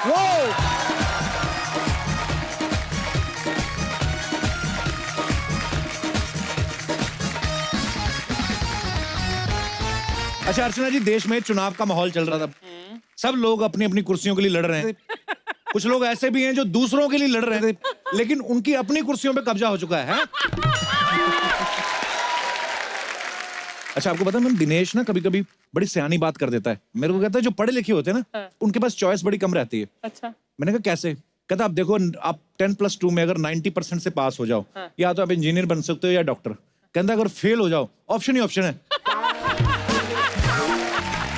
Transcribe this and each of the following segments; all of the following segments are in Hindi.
वो अच्छा अर्चना जी, देश में चुनाव का माहौल चल रहा था, सब लोग अपनी अपनी कुर्सियों के लिए लड़ रहे हैं। कुछ लोग ऐसे भी हैं जो दूसरों के लिए लड़ रहे थे, लेकिन उनकी अपनी कुर्सियों पे कब्जा हो चुका है। अच्छा, आपको पता है मैम, दिनेश ना कभी कभी बड़ी सियानी बात कर देता है। मेरे को कहता है जो पढ़े लिखे होते हैं ना, उनके पास चॉइस बड़ी कम रहती है। अच्छा। मैंने कहा कैसे? कहता आप देखो, आप 10+2 में अगर 90% से पास हो जाओ, या तो आप इंजीनियर बन सकते हो या डॉक्टर। कहता अगर फेल हो जाओ, ऑप्शन ही ऑप्शन है।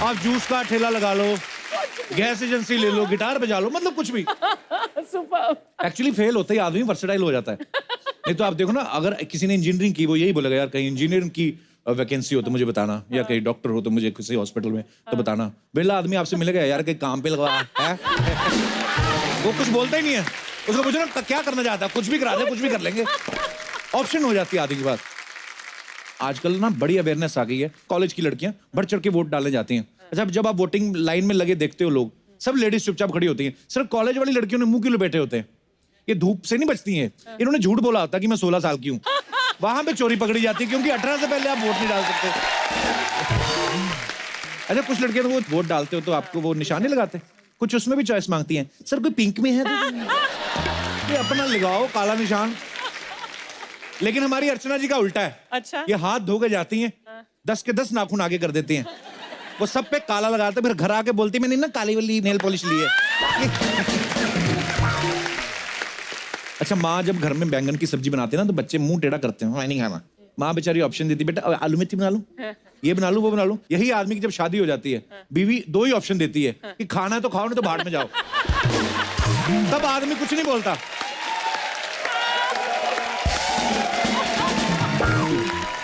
आप जूस का ठेला लगा लो, गैस एजेंसी ले लो, गिटार बजा लो, मतलब कुछ भी। एक्चुअली फेल होता ही आदमी वर्सेटाइल हो जाता है। नहीं तो आप देखो ना, अगर किसी ने इंजीनियरिंग की, वो यही बोलेगा यार कहीं इंजीनियरिंग की वैकेंसी हो तो मुझे बताना, या कहीं डॉक्टर हो तो मुझे किसी हॉस्पिटल में तो बताना। बेला आदमी आपसे मिलेगा यार कहीं काम पे लगा है। वो कुछ बोलता ही नहीं है। उसको पूछो ना क्या करना चाहता है, कुछ भी करा दे, कुछ भी कर लेंगे। ऑप्शन हो जाती है आदमी के पास। आजकल ना बड़ी अवेयरनेस आ गई है, कॉलेज की लड़कियां बढ़ चढ़ के वोट डालने जाती हैं। अच्छा, जब आप वोटिंग लाइन में लगे देखते हो, लोग सब लेडीज चुपचाप खड़ी होती हैं। सिर्फ कॉलेज वाली लड़कियों ने मुंह क्यों लपेटे होते हैं? ये धूप से नहीं बचती हैं। इन्होंने झूठ बोला होता कि मैं 16 साल की हूँ। वहां पे चोरी पकड़ी जाती है, क्योंकि 18 से पहले आप वोट नहीं डाल सकते। अच्छा, कुछ लड़कियां तो वो वोट डालते हो तो आपको वो निशान नहीं लगाते, कुछ उसमें भी चॉइस मांगती हैं। सर कोई पिंक में है तो ये अपना लगाओ काला निशान। लेकिन हमारी अर्चना जी का उल्टा है। अच्छा। ये हाथ धो के जाती हैं, 10 के 10 नाखून आगे कर देती हैं। वो सब पे काला लगाते, फिर घर आके बोलती मैंने ना काली वाली नेल पॉलिश ली है। अच्छा, माँ जब घर में बैंगन की सब्जी बनाती है ना, तो बच्चे मुंह टेढ़ा करते हैं, मैं नहीं खाना। माँ बेचारी ऑप्शन देती, बेटा आलू मेथी बना लूं, ये बना लूं, वो बना लूं। यही आदमी की जब शादी हो जाती है, बीवी 2 ही ऑप्शन देती है कि खाना है तो खाओ, नहीं तो भाड़ में जाओ। तब आदमी कुछ नहीं बोलता।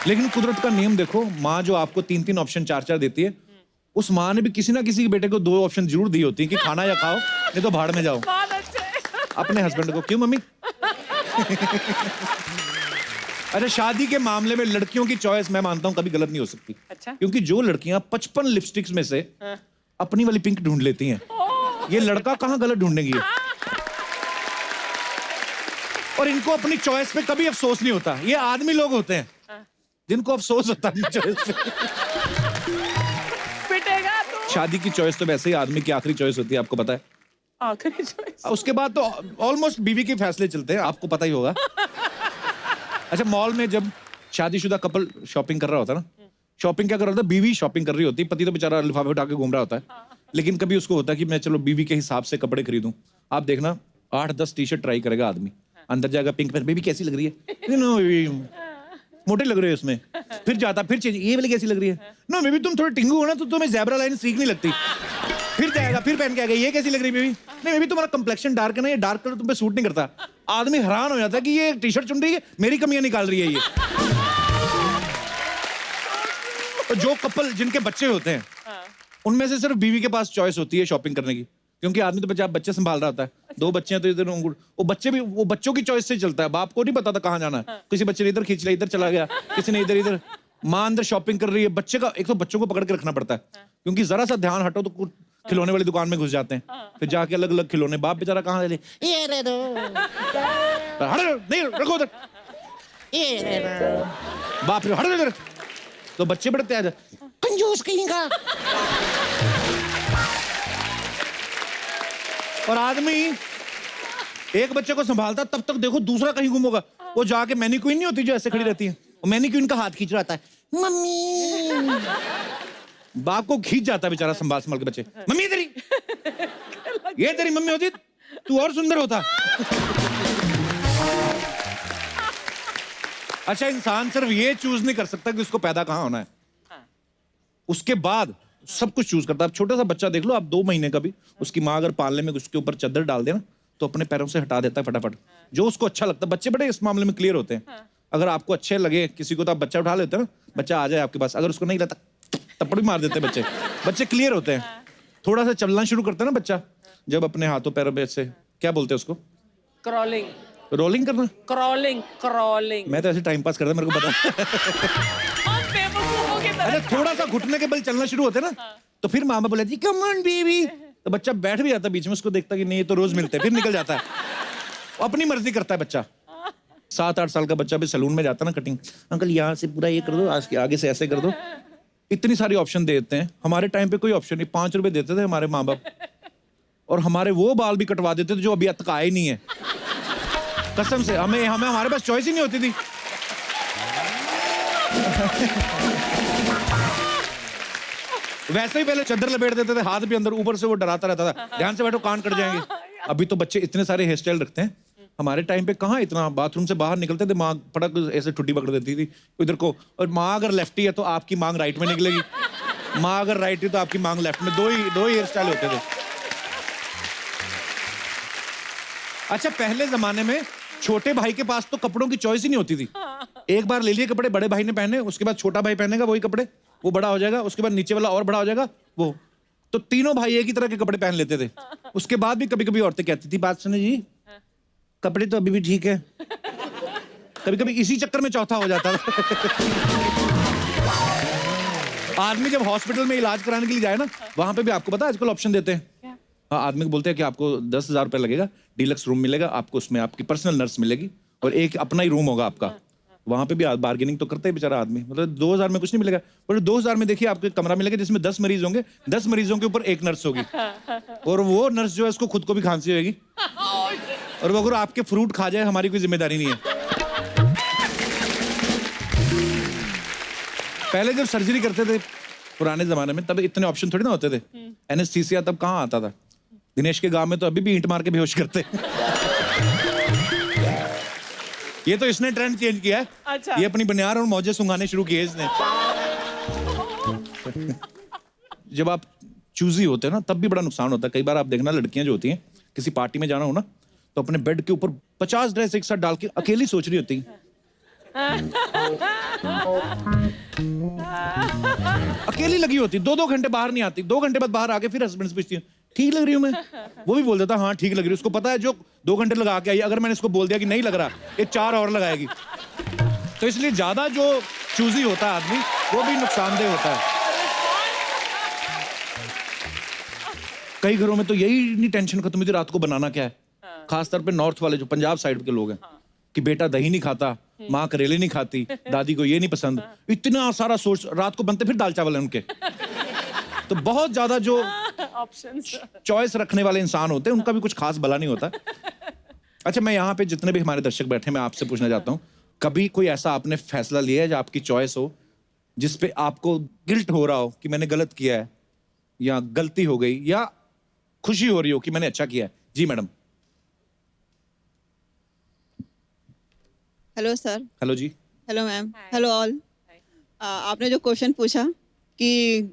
लेकिन कुदरत का नियम देखो, माँ जो आपको 3-3 ऑप्शन 4-4 देती है, उस माँ ने भी किसी ना किसी के बेटे को 2 ऑप्शन जरूर दी होती है कि खाना या खाओ, नहीं तो भाड़ में जाओ। अपने हस्बैंड को। क्यों मम्मी? अच्छा, शादी के मामले में लड़कियों की चॉइस मैं मानता हूं कभी गलत नहीं हो सकती। अच्छा? क्योंकि जो लड़कियां 55 लिपस्टिक्स में से अपनी वाली पिंक ढूंढ लेती हैं, ये लड़का कहां गलत ढूंढेंगी? और इनको अपनी चॉइस पे कभी अफसोस नहीं होता। ये आदमी लोग होते हैं जिनको अफसोस होता है चॉइस पे। पिटेगा तू। शादी की चॉइस तो वैसे ही आदमी की आखिरी चॉइस होती है, आपको पता है। आखिरी चॉइस। उसके बाद तो ऑलमोस्ट बीवी के फैसले चलते हैं, आपको पता ही होगा। अच्छा, मॉल में जब शादीशुदा कपल शॉपिंग कर रहा होता है ना, शॉपिंग क्या कर रहा होता है? बीवी शॉपिंग कर रही होती है, पति तो बेचारा लिफाफे उठा के घूम रहा होता है। लेकिन कभी उसको होता है कि मैं चलो बीवी के हिसाब से कपड़े खरीदूं। आप देखना 8-10 टी-शर्ट ट्राई करेगा आदमी, अंदर जाएगा पिंक में, बेबी कैसी लग रही है? नो मोटे लग रहे हो इसमें। फिर जाता, फिर चेंज, ये वाली कैसी लग रही है? नो बेबी तुम थोड़े टिंगू हो ना, तो तुम्हें ज़ेब्रा लाइन सीख नहीं लगती। फिर जाएगा, फिर पहन के आएगा, ये कैसी लग रही है बेबी? नहीं बेबी तुम्हारा कंप्लेक्शन डार्क है ना, ये डार्क कलर तुम पे सूट नहीं करता। आदमी हैरान हो जाता है कि ये टी-शर्ट चुन रही है, मेरी कमियां निकाल रही है ये। तो जो कपल जिनके बच्चे होते हैं, उनमें से सिर्फ बीवी के पास चॉइस होती है शॉपिंग करने की, क्योंकि आदमी तो बच्चे संभाल रहा होता है। 2 बच्चे हैं तो इधर वो बच्चे भी वो बच्चों की चॉइस से चलता है। बाप को नहीं पता था कहाँ जाना है। किसी बच्चे ने इधर खींच लिया, इधर चला गया, किसी ने इधर। माँ अंदर शॉपिंग कर रही है, बच्चे का एक तो बच्चों को पकड़ के रखना पड़ता है, क्योंकि जरा सा ध्यान हटो तो खिलौने वाली दुकान में घुस जाते हैं। फिर जाके अलग अलग खिलौने, बाप बेचारा कहाँ ले, ये दे दो, नहीं रखो उधर, ये दे दो, बाप रे हटो इधर। तो बच्चे बड़े तेज, कंजूस कहीं का। और आदमी एक बच्चे को संभालता, तब तक देखो दूसरा कहीं गुम होगा। वो जाके मैनीक्वीन नहीं होती जो ऐसे खड़ी रहती है, वो मैनीक्वीन का हाथ खींच रहा है, मम्मी। बाप को खींच जाता है बेचारा संभाल के बच्चे, मम्मी तेरी, ये तेरी मम्मी होती तू और सुंदर होता। अच्छा, इंसान सिर्फ ये चूज नहीं कर सकता कि उसको पैदा कहाँ होना है, उसके बाद सब कुछ चूज करता है। छोटा सा बच्चा देख लो आप, 2 महीने का भी, उसकी माँ अगर पालने में उसके ऊपर चादर डाल दे ना, तो अपने पैरों से हटा देता है फटाफट, जो उसको अच्छा लगता है। बच्चे बड़े इस मामले में क्लियर होते हैं। अगर आपको अच्छे लगे किसी को तो आप बच्चा उठा लेते हैं ना, बच्चा आ जाए आपके पास। अगर उसको नहीं लगता थप्पड़ भी मार देते हैं बच्चे। बच्चे क्लियर होते हैं। थोड़ा सा चलना शुरू करता है ना बच्चा, जब अपने हाथों पैरों पे से, क्या बोलते हैं उसको? क्रॉलिंग। रोलिंग करना? क्रॉलिंग। मैं तो ऐसे टाइम पास करता, मेरे को पता। अरे थोड़ा सा घुटने के बल चलना शुरू होते ना, तो फिर मामा बोले जी कम ऑन बेबी, तो बच्चा बैठ भी जाता बीच में, उसको देखता कि नहीं ये तो रोज मिलते हैं, फिर निकल जाता है। अपनी मर्जी करता है बच्चा। 7-8 साल का बच्चा भी सैलून में जाता ना, कटिंग, अंकल यहाँ से पूरा ये कर दो, आज के आगे से ऐसे कर दो। इतनी सारी ऑप्शन देते हैं। हमारे टाइम पे कोई ऑप्शन नहीं, 5 रुपए देते थे हमारे माँ बाप, और हमारे वो बाल भी कटवा देते थे जो अभी तक आए नहीं है। कसम से, हमें हमारे पास चॉइस ही नहीं होती थी। वैसे ही पहले चद्दर लपेट देते थे, हाथ भी अंदर, ऊपर से वो डराता रहता था, ध्यान से बैठो कान कट जाएंगे। अभी तो बच्चे इतने सारे हेयर स्टाइल रखते हैं। हमारे टाइम पे कहाँ इतना, बाथरूम से बाहर निकलते थे, माँ फटक ऐसे ठुड्डी पकड़ देती थी इधर को, और माँ अगर लेफ्टी है तो आपकी मांग राइट में निकलेगी, माँ अगर राइट है तो आपकी मांग लेफ्ट में। दो ही हेयर स्टाइल होते थे। अच्छा, पहले जमाने में छोटे भाई के पास तो कपड़ों की चॉइस ही नहीं होती थी। एक बार ले लिए कपड़े, बड़े भाई ने पहने, उसके बाद छोटा भाई पहनेगा वही कपड़े, वो बड़ा हो जाएगा, उसके बाद नीचे वाला और बड़ा हो जाएगा वो, तो तीनों भाई एक ही तरह के कपड़े पहन लेते थे। उसके बाद भी कभी कभी औरतें कहती थी, बात सुनो जी, कपड़े तो अभी भी ठीक है। कभी कभी इसी चक्कर में चौथा हो जाता था। आदमी जब हॉस्पिटल में इलाज कराने के लिए जाए ना, वहां पे भी आपको पता है आजकल ऑप्शन देते हैं। हाँ, आदमी को बोलते हैं कि आपको 10,000 रुपए लगेगा, डीलक्स रूम मिलेगा आपको, उसमें आपकी पर्सनल नर्स मिलेगी और एक अपना ही रूम होगा आपका। वहां पे भी बार्गेनिंग तो करता है बेचारा आदमी, मतलब 2,000 में कुछ नहीं मिलेगा, पर 2,000 में देखिए आपको एक कमरा मिलेगा जिसमें 10 मरीज होंगे, 10 मरीजों के ऊपर एक नर्स होगी, और वो नर्स जो है उसको खुद को भी खांसी होगी, और वो अगर आपके फ्रूट खा जाए हमारी कोई जिम्मेदारी नहीं है। पहले जब सर्जरी करते थे पुराने जमाने में, तब इतने ऑप्शन थोड़ी ना होते थे। एनेस्थीसिया तब कहाँ आता था। दिनेश के गांव में तो अभी भी ईंट मार के बेहोश करते। ये तो इसने ट्रेंड चेंज किया है। अच्छा। ये अपनी बनियान और मौजे सुंघाने शुरू किए इसने। जब आप चूजी होते हैं ना, तब भी बड़ा नुकसान होता है। कई बार आप देखना, लड़कियां जो होती हैं, किसी पार्टी में जाना हो ना, तो अपने बेड के ऊपर 50 ड्रेस एक साथ डाल के अकेली सोच रही होती है। अकेली लगी होती, 2-2 घंटे बाहर नहीं आती, 2 घंटे बाद बाहर आके फिर हस्बैंड से पूछती है, ठीक लग रही हूँ मैं? वो भी बोल देता हाँ ठीक लग रही है। उसको पता है जो 2 घंटे लगा के आई, अगर मैंने इसको बोल दिया कि नहीं लग रहा, ये 4 और लगाएगी। तो इसलिए ज्यादा जो चूजी होता है आदमी, वो भी नुकसानदेह होता है। कई घरों में तो यही नहीं टेंशन खत्म हुई थी रात को बनाना क्या है। खासतौर पे नॉर्थ वाले जो पंजाब साइड के लोग हैं, कि बेटा दही नहीं खाता, माँ करेले नहीं खाती, दादी को ये नहीं पसंद, इतना सारा सोच, रात को बनते फिर दाल चावल है उनके। तो बहुत ज्यादा जो ऑप्शंस, चॉइस रखने वाले इंसान होते हैं, उनका भी कुछ खास भला नहीं होता। अच्छा, मैं यहाँ पे जितने भी हमारे दर्शक बैठे हैं, मैं आपसे पूछना चाहता हूँ, कभी कोई ऐसा आपने फैसला लिया है जो आपकी चॉइस हो, जिसपे आपको गिल्ट हो रहा हो कि मैंने गलत किया है, या गलती हो गई, या खुशी हो रही हो कि मैंने अच्छा किया है? जी मैडम। Hello sir. हेलो जी। Hello ma'am. Hello all. आपने जो क्वेश्चन पूछा कि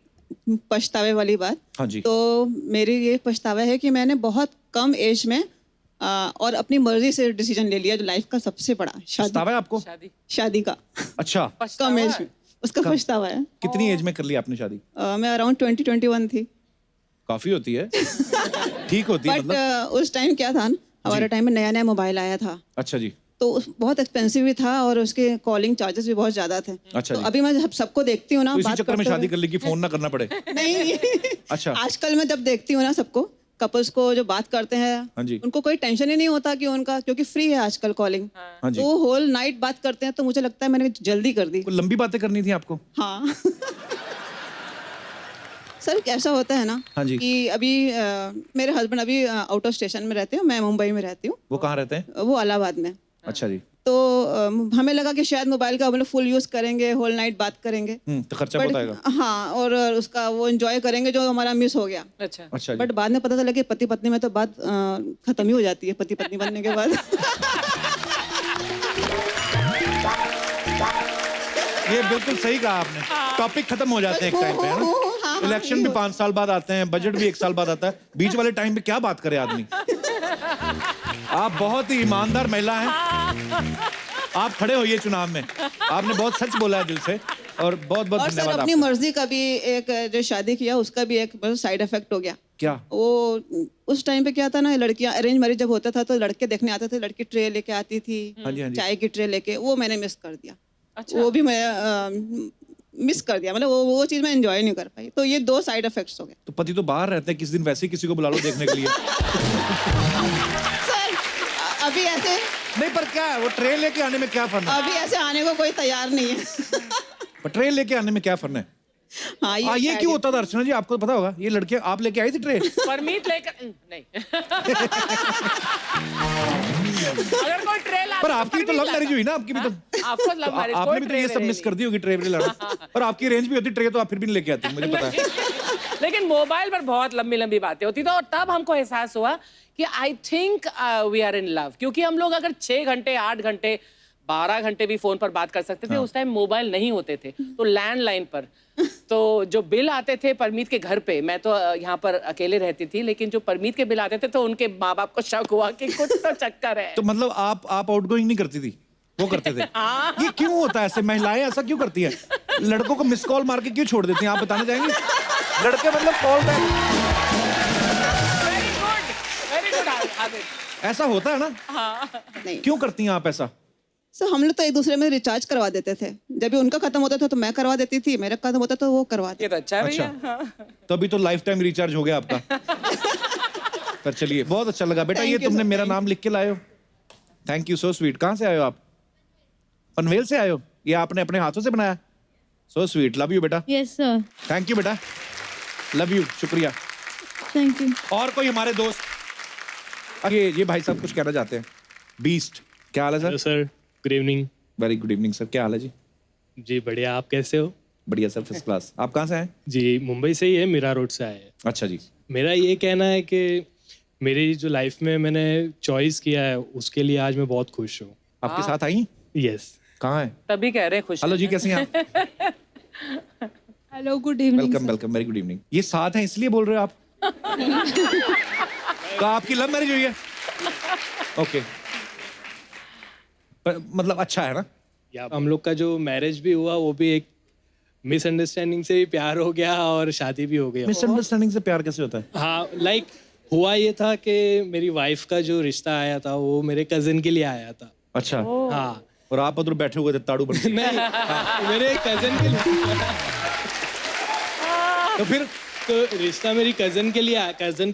पछतावे वाली बात, हाँ जी। तो मेरी ये पछतावा है कि मैंने बहुत कम एज में और अपनी मर्जी से डिसीजन ले लिया, जो लाइफ का सबसे बड़ा पछतावा है आपको? शादी का। अच्छा, कम एज में उसका पछतावा है। कितनी एज में कर लिया आपने शादी? मैं अराउंड 20-21 थी। काफी होती है। ठीक होती है बट मतलब। उस टाइम क्या था, हमारे टाइम में नया नया मोबाइल आया था। अच्छा जी। तो बहुत एक्सपेंसिव भी था और उसके कॉलिंग चार्जेस भी बहुत ज्यादा थे। अच्छा तो जी। अभी मैं जब सबको देखती हूँ ना, तो इसी बात चक्कर में करते शादी हुए- कर ली कि फोन ना करना पड़े। नहीं। अच्छा। आजकल मैं जब देखती हूँ ना सबको, कपल्स को जो बात करते हैं, हाँ जी। उनको कोई टेंशन ही नहीं होता कि उनका, क्योंकि फ्री है आजकल कॉलिंग। हाँ जी। तो होल नाइट बात करते हैं, तो मुझे लगता है मैंने जल्दी कर दी। कोई लंबी बातें करनी थी आपको? हाँ। सर कैसा होता है ना, हाँ जी। कि अभी मेरे हस्बैंड अभी आउट ऑफ स्टेशन में रहते हैं, मैं मुंबई में रहती हूँ, वो कहाँ रहते हैं? वो इलाहाबाद में। अच्छा जी। तो हमें लगा कि शायद मोबाइल का हम लोग फुल यूज करेंगे, होल नाइट बात करेंगे। तो खर्चा बहुत आएगा। हाँ, और उसका वो एंजॉय करेंगे जो हमारा मिस हो गया। अच्छा। अच्छा जी। बट बाद में पता चला कि पति पत्नी में तो बात खत्म ही हो जाती है, पति पत्नी बनने के बाद। ये बिल्कुल सही कहा आपने। टॉपिक खत्म हो जाते हैं एक टाइम पे, है ना? इलेक्शन भी 5 साल बाद आते हैं, बजट भी 1 साल बाद आता है, बीच वाले टाइम पे क्या बात करे आदमी। आप बहुत ही ईमानदार महिला हैं। आप खड़े होइए चुनाव में। आपने बहुत सच बोला है दिल से, और बहुत बहुत और सर धन्यवाद अपनी आपका। मर्जी का भी एक, जो शादी किया उसका भी एक साइड इफेक्ट हो गया। क्या? वो उस टाइम पे क्या था ना, लड़कियां अरेंज मैरिज जब होता था तो लड़के देखने आते थे, लड़की ट्रे लेके आती थी, हाँ जी, हाँ जी। चाय की ट्रे लेके, वो मैंने मिस कर दिया। अच्छा। वो भी मैं मिस कर दिया, मतलब वो चीज़ मैं एंजॉय नहीं कर पाई। तो ये 2 साइड इफेक्ट्स हो गए। तो पति तो बाहर रहते हैं, किसी दिन वैसे ही किसी को बुला लो देखने के लिए। सर अभी ऐसे नहीं पर क्या है, वो ट्रे लेके आने में क्या फन है? अभी ऐसे आने को कोई तैयार नहीं है। पर ट्रे लेके आने में क्या फन है? हाँ ये क्यों होता था अर्चना जी, आपको पता होगा? ये लड़के आप लेके आई थी ट्रे? परमीत लेकर नहीं। अगर कोई ट्रे लाता पर आपकी भी तो लव मैरिज हुई ना, आपकी भी तो। आपको लव मैरिज, आपने भी तो ये सब मिस कर दी होगी ट्रे भी लाना। और आपकी रेंज भी होती ट्रे तो आप फिर भी नहीं लेके आती, मुझे पता है। लेकिन मोबाइल पर बहुत लंबी लंबी बातें होती थी और तब हमको एहसास हुआ कि I think we are in love, क्योंकि हम लोग अगर 6 घंटे 8 घंटे 12 घंटे भी फोन पर बात कर सकते थे। उस टाइम मोबाइल नहीं होते थे, तो लैंडलाइन पर तो जो बिल आते थे परमीत के घर पे, मैं तो यहाँ पर अकेले रहती थी, लेकिन जो परमीत के बिल आते थे तो उनके माँ बाप को शक हुआ कि कुछ तो चक्कर है। तो मतलब आप आउटगोइंग नहीं करती थी, वो करते थे? ये क्यों होता है ऐसे? महिलाएं ऐसा क्यों करती हैं? लड़कों को मिस कॉल मार के क्यों छोड़ देती हैं, आप बताना चाहेंगे? लड़के मतलब call back. Very good habit. ऐसा होता है ना? नहीं क्यों करती हैं आप ऐसा? सर हम लोग तो एक दूसरे में रिचार्ज करवा देते थे। जब भी उनका खत्म होता था तो मैं करवा देती थी, मेरा खत्म होता तो वो करवा ये देती। तो अच्छा है भैया। अच्छा, तो अभी तो लाइफ टाइम रिचार्ज हो गया आपका। पर चलिए, बहुत अच्छा लगा बेटा। Thank ये you, तुमने sir, मेरा thank नाम लिख के लाए हो, थैंक यू, सो स्वीट। कहाँ से आए हो आप? पनवेल से आए हो? ये आपने अपने हाथों से बनाया? सो स्वीट, लव यू बेटा। Yes sir. थैंक यू बेटा, लव यू, शुक्रिया। Thank you. और कोई हमारे दोस्त? ये भाई साहब कुछ कहना चाहते हैं। बीस्ट, क्या हाल है hello sir? Sir, good evening. Very good evening sir, क्या हाल है जी? जी बढ़िया, आप कैसे हो? बढ़िया सर, फर्स्ट क्लास। आप कहाँ से आए? जी मुंबई से ही है, मीरा रोड से आए हैं। अच्छा जी। मेरा ये कहना है कि मेरी जो लाइफ में मैंने चॉइस किया है उसके लिए आज मैं बहुत खुश हूँ। आपके साथ आई? यस। कहाँ है? तभी कह रहे हैं खुश हेलो हैं। जी, कैसे हैं आप? Hello good evening. Welcome welcome, very good evening. ये साथ हैं इसलिए बोल रहे हो आप? तो आपकी लव मैरिज हुई है? ओके। मतलब अच्छा है ना? या हम लोग का जो मैरिज भी हुआ वो भी एक मिसअंडरस्टैंडिंग से ही प्यार हो गया और शादी भी हो गया। मिसअंडरस्टैंडिंग से प्यार कैसे होता है? हाँ लाइक हुआ ये था कि मेरी वाइफ का जो रिश्ता आया था वो मेरे कजिन के लिए आया था। अच्छा। हाँ और आप उधर बैठे हुए थे ताड़ू बन के। नहीं मेरे कजिन के लिए। तो फिर तो रिश्ता मेरी कजन के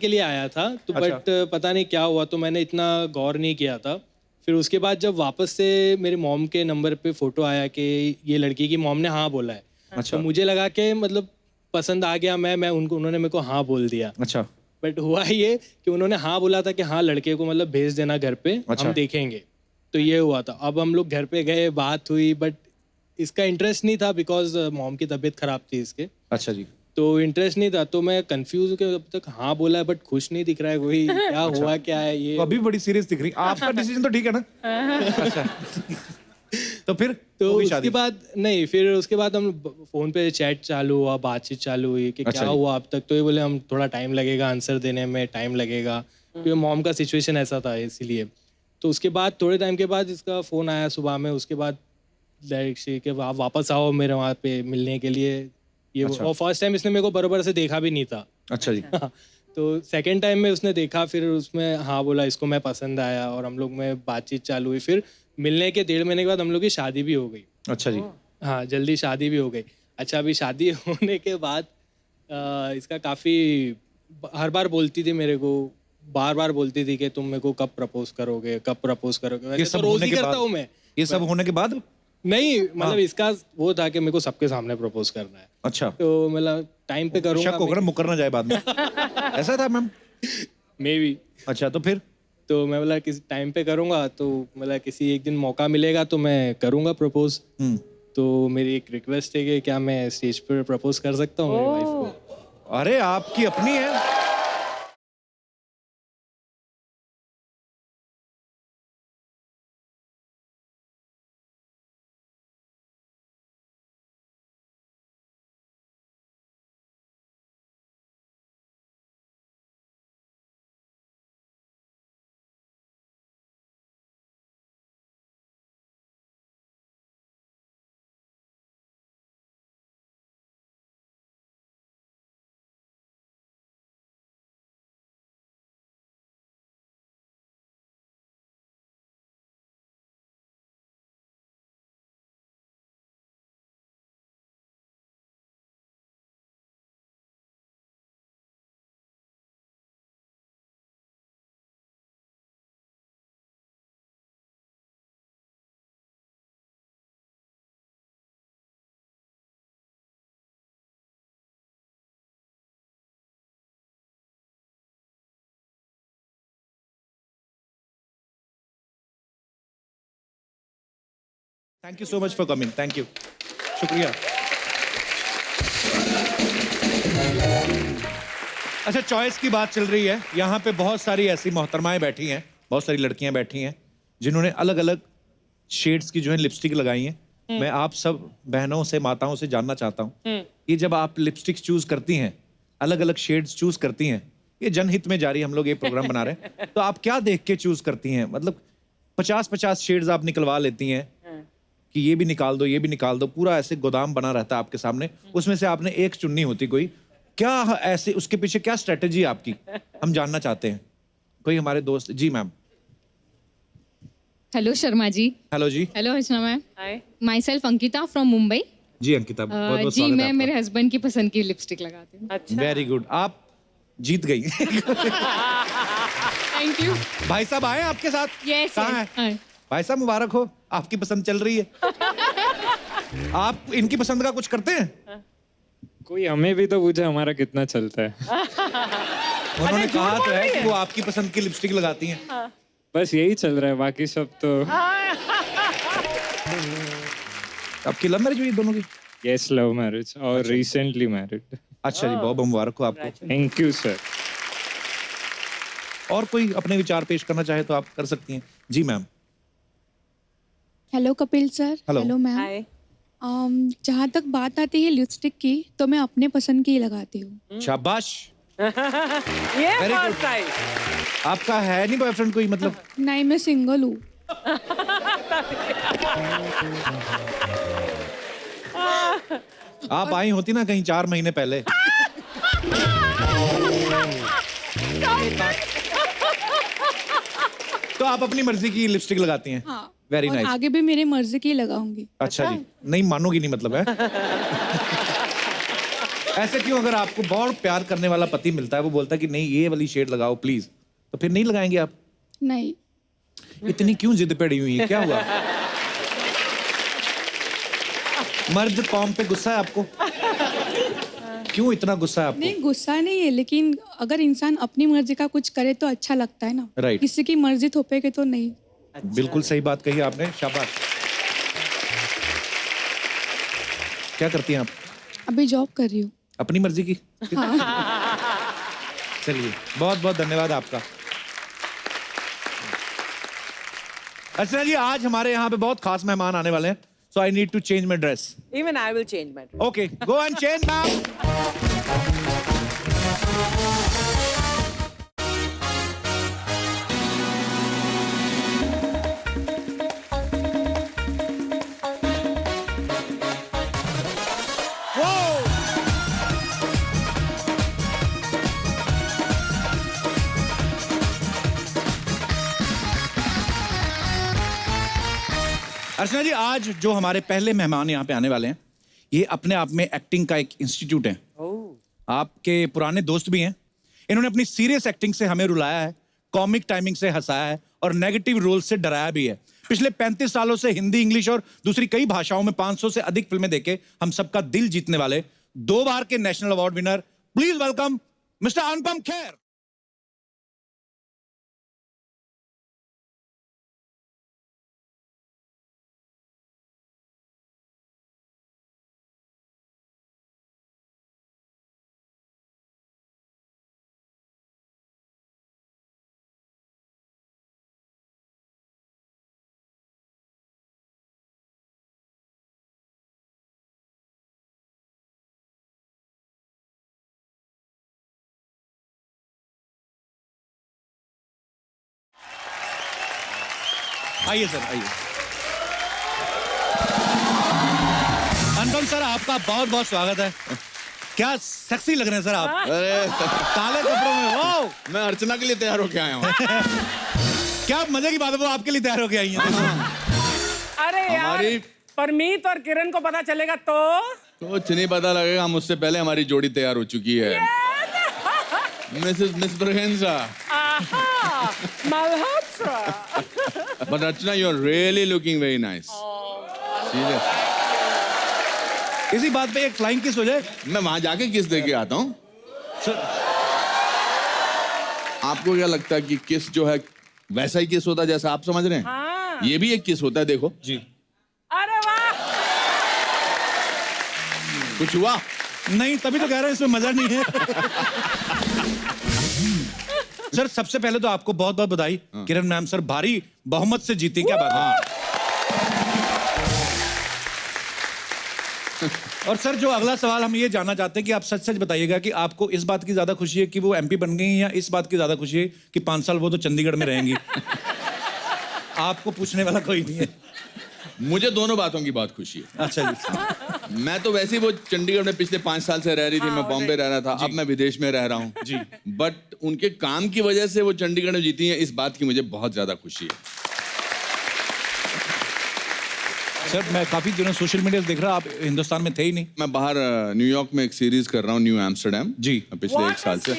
लिए आया था तो अच्छा। बट पता नहीं क्या हुआ तो मैंने इतना गौर नहीं किया था। फिर उसके बाद जब वापस से मेरे मॉम के नंबर पे फोटो आया कि ये लड़की की मॉम ने हाँ बोला है। अच्छा। तो मुझे लगा कि मतलब पसंद आ गया, मैं उन्होंने मेरे को हाँ बोल दिया। अच्छा। बट हुआ ये कि उन्होंने हाँ बोला था कि हाँ लड़के को मतलब भेज देना घर पे, अच्छा। हम देखेंगे। तो ये हुआ था। अब हम लोग घर पे गए, बात हुई, बट इसका इंटरेस्ट नहीं था बिकॉज मॉम की तबीयत खराब थी इसके। अच्छा जी। तो इंटरेस्ट नहीं था तो मैं कंफ्यूज हूँ कि अब तक हाँ बोला है बट खुश नहीं दिख रहा है कोई। क्या हुआ क्या है ये? तो अभी बड़ी सीरियस दिख रही। आपका डिसीजन तो ठीक है ना? अच्छा। तो फिर तो हो गई उसके शादी? बाद नहीं, फिर उसके बाद हम फोन पे चैट चालू हुआ, बातचीत चालू हुई कि अच्छा क्या जी। हुआ अब तक। तो ये बोले हम थोड़ा टाइम लगेगा, आंसर देने में टाइम लगेगा, क्योंकि मॉम का सिचुएशन ऐसा था इसीलिए। तो उसके बाद थोड़े टाइम के बाद इसका फ़ोन आया सुबह में। उसके बाद डायरेक्ट कि आप वापस आओ मेरे वहाँ पे मिलने के लिए ये। अच्छा। और फर्स्ट टाइम इसने मेरे को बराबर से देखा भी नहीं था। अच्छा जी। तो सेकेंड टाइम में उसने देखा, फिर उसमें हाँ बोला, इसको मैं पसंद आया और हम लोग में बातचीत चालू हुई। फिर मिलने के 1.5 महीने के बाद हम लोग की शादी भी हो गई। अच्छा जी। हाँ जल्दी शादी भी हो गई। अच्छा अभी शादी होने के बाद इसका काफ़ी हर बार बोलती थी मेरे को, बार बार बोलती थी कि तुम मेरे को कब प्रपोज करोगे, कब प्रपोज करोगे। ये वैसे सब तो रोज होने ही के करता बाद? हूँ मैं। ये सब होने के बाद? नहीं मतलब इसका वो था कि मेरे को सबके सामने प्रपोज करना है। अच्छा। तो मतलब टाइम पे करूँगा शक होकर मुकर ना जाए बाद में। ऐसा था मैम? May be. अच्छा, तो फिर? तो मैं बोला किसी टाइम पे करूँगा, तो मतलब किसी एक दिन मौका मिलेगा तो मैं करूँगा प्रपोज। तो मेरी एक रिक्वेस्ट है कि क्या मैं स्टेज पर प्रपोज कर सकता हूँ मेरी वाइफ को? अरे आपकी अपनी है? Thank you so much for coming, thank you, शुक्रिया। अच्छा, चॉइस की बात चल रही है, यहाँ पे बहुत सारी ऐसी मोहतरमाएं बैठी हैं, बहुत सारी लड़कियां बैठी हैं जिन्होंने अलग अलग शेड्स की जो है लिपस्टिक लगाई हैं। मैं आप सब बहनों से, माताओं से जानना चाहता हूँ कि जब आप लिपस्टिक चूज करती हैं, अलग अलग शेड्स चूज करती हैं, ये जनहित में जारी हम लोग ये प्रोग्राम बना रहे हैं, तो आप क्या देख के चूज करती हैं? मतलब 50-50 शेड्स आप निकलवा लेती हैं कि ये भी निकाल दो, ये भी निकाल दो, पूरा ऐसे गोदाम बना रहता है आपके सामने, उसमें से आपने एक चुननी होती कोई, क्या ऐसे उसके पीछे क्या स्ट्रेटेजी है आपकी, हम जानना चाहते हैं। कोई हमारे दोस्त, जी ma'am. Hello Sharma ji. Hello जी। Hello Archana ma'am. Hi. Myself Ankita from Mumbai. जी अंकिता, बहुत बहुत जी, स्वागत मैं है मेरे हस्बैंड की पसंद की लिपस्टिक लगाती हूँ। अच्छा। वेरी गुड, आप जीत गई। Thank you. भाई साहब आए आपके साथ? यस। कहाँ है? भाई साहब मुबारक हो, आपकी पसंद चल रही है। आप इनकी पसंद का कुछ करते हैं? कोई हमें भी तो पूछे हमारा कितना चलता है। उन्होंने कहा तो है कि वो आपकी पसंद की लिपस्टिक लगाती हैं। बस यही चल रहा है, बाकी सब तो। आपकी लव मैरिज हुई दोनों की? यस, लव मैरिज और रिसेंटली मैरिड। अच्छा जी, बहुत बहुत मुबारक हो आपको। Thank you sir. और कोई अपने विचार पेश करना चाहे तो आप कर सकती हैं। जी ma'am. Hello Kapil sir. Hello. Hello ma'am. Hi. जहाँ तक बात आती है लिपस्टिक की, तो मैं अपने पसंद की ही लगाती हूँ। शाबाश, ये Very good. First time. आपका है नहीं बॉयफ्रेंड कोई, मतलब? नहीं, मैं सिंगल हूँ। आप आई होती ना कहीं 4 महीने पहले। तो आप अपनी मर्जी की लिपस्टिक लगाती हैं? हाँ। वेरी और नाइस। आगे भी मेरी मर्जी की ही लगाऊंगी। अच्छा जी, नहीं मानोगी नहीं मतलब है? ऐसे क्यों? अगर आपको बहुत प्यार करने वाला पति मिलता है, वो बोलता है कि नहीं ये वाली शेड लगाओ प्लीज, तो फिर नहीं लगाएंगे आप? नहीं। इतनी क्यों जिद पड़ी हुई है, क्या हुआ? मर्द कौम पे गुस्सा है आपको? क्यों इतना गुस्सा है आपको? नहीं, गुस्सा नहीं है, लेकिन अगर इंसान अपनी मर्जी का कुछ करे तो अच्छा लगता है ना। Right. किसी की मर्जी थोपेगे तो नहीं। बिल्कुल सही बात कही आपने, शाबाश। क्या करती हैं आप? अभी जॉब कर रही हूँ। अपनी मर्जी की? चलिए, बहुत बहुत धन्यवाद आपका। अर्चना जी, आज हमारे यहाँ पे बहुत खास मेहमान आने वाले हैं, so I need to change my dress. Even I will change my dress. Okay, go and change ma'am. Archana ji, आज जो हमारे पहले मेहमान यहाँ पे आने वाले हैं, ये अपने आप में एक्टिंग का एक इंस्टीट्यूट है। आपके पुराने दोस्त भी हैं। इन्होंने अपनी सीरियस एक्टिंग से हमें रुलाया है, कॉमिक टाइमिंग से हंसाया है और नेगेटिव रोल से डराया भी है। पिछले 35 सालों से हिंदी, इंग्लिश और दूसरी कई भाषाओं में 500 से अधिक फिल्में देके हम सबका दिल जीतने वाले 2 बार के national award winner, please welcome mister Anupam Kher. आइए सर, आइए। अनुपम सर, आपका बहुत बहुत स्वागत है। क्या सेक्सी लग रहे हैं सर आप, अरे काले कपड़ों में। वाओ, मैं अर्चना के लिए तैयार होके आया हूँ। क्या मजे की बात है, वो आपके लिए तैयार होके आई हैं। अरे यार, हमारी परमीत और किरण को पता चलेगा तो कुछ नहीं पता लगेगा, मुझसे पहले हमारी जोड़ी तैयार हो चुकी है। मिस ब्रगेंजा। आहा, Malhotra. But Archana, you are really looking very nice. इसी बात पे एक फ्लाइंग किस हो जाए। मैं वहां जाके किस दे के आता हूँ। सर, आपको क्या लगता है कि किस जो है वैसा ही किस होता है जैसा आप समझ रहे हैं? हाँ। ये भी एक किस होता है, देखो जी। अरे कुछ हुआ? नहीं, तभी तो कह रहा हूं इसमें मजा नहीं है। सर सबसे पहले तो आपको बहुत बहुत बधाई। किरण मैम सर भारी बहुमत से जीती, क्या बात है। और सर जो अगला सवाल हम ये जानना चाहते हैं कि आप सच सच बताइएगा कि आपको इस बात की ज्यादा खुशी है कि वो एमपी बन गई हैं या इस बात की ज्यादा खुशी है कि 5 साल वो तो चंडीगढ़ में रहेंगी। आपको पूछने वाला कोई नहीं है। मुझे दोनों बातों की बहुत खुशी है। अच्छा जी। मैं तो वैसे ही वो चंडीगढ़ में पिछले 5 साल से रह रही थी, मैं बॉम्बे रह रहा था, अब मैं विदेश में रह रहा हूँ जी। बट उनके काम की वजह से वो चंडीगढ़ में जीती हैं, इस बात की मुझे बहुत ज्यादा खुशी है। सर मैं काफी दिनों सोशल मीडिया देख रहा, आप हिंदुस्तान में थे ही नहीं। मैं बाहर न्यूयॉर्क में एक सीरीज कर रहा हूँ, न्यू एम्स्टरडैम जी। पिछले 1 साल से।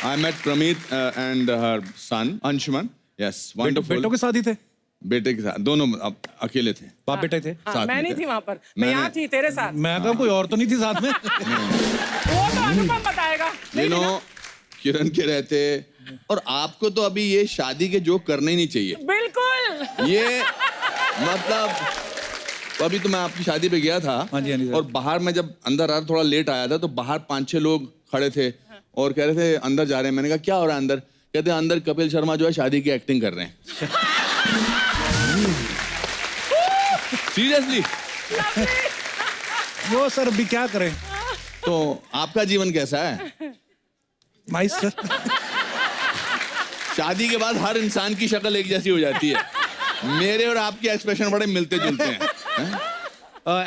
I met Pramit and her son Anshuman. Yes, wonderful. बेटों के साथ ही थे? बेटे के साथ, दोनों अब अकेले थे। बाप बेटे थे? हाँ, मैं नहीं थी वहां पर, मैं यहाँ थी तेरे साथ। मैं तो कोई और तो नहीं थी साथ में। वो तो अनुपम बताएगा। यू नो, किरण के रहते, और आपको तो अभी ये शादी के जोक करने ही नहीं चाहिए। बिल्कुल। ये मतलब तो अभी तो मैं आपकी शादी पे गया था। हाँ जी, हाँ जी सर। और बाहर मैं जब अंदर आ थोड़ा लेट आया था तो बाहर 5-6 लोग खड़े थे और कह रहे थे अंदर जा रहे हैं। मैंने कहा क्या हो रहा है अंदर? कहते हैं अंदर कपिल शर्मा जो है शादी की एक्टिंग कर रहे हैं। सीरियसली। वो सर अभी क्या करें। तो आपका जीवन कैसा है? Nice sir. शादी के बाद हर इंसान की शक्ल एक जैसी हो जाती है। मेरे और आपके एक्सप्रेशन बड़े मिलते जुलते हैं।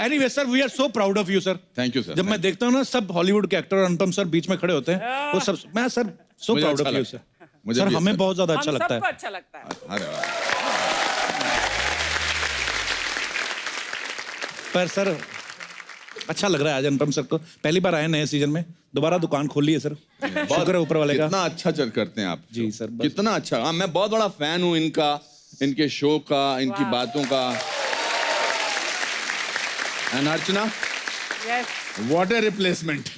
Anyway sir, we are so proud of you sir. Thank you sir. जब मैं देखता हूँ ना सब हॉलीवुड के एक्टर और अनुपम सर बीच में खड़े होते हैं, वो सब मैं सर सो मुझे प्राउड अच्छा ऑफ यू लगता सर। है। मुझे सर भी हमें अच्छा बहुत ज्यादा अच्छा हम लगता सबको है। अच्छा लगता है। अरे वाह। पर सर अच्छा लग रहा है आज अनुपम सर को, पहली बार आए नए सीजन में, दोबारा दुकान खोल ली है सर। शुक्र है ऊपर वाले का। कितना अच्छा चल करते हैं आप जी सर, बस। कितना अच्छा। हाँ, मैं बहुत बड़ा फैन हूँ इनका, इनके शो का, इनकी बातों का। And Archana, Yes. What A replacement.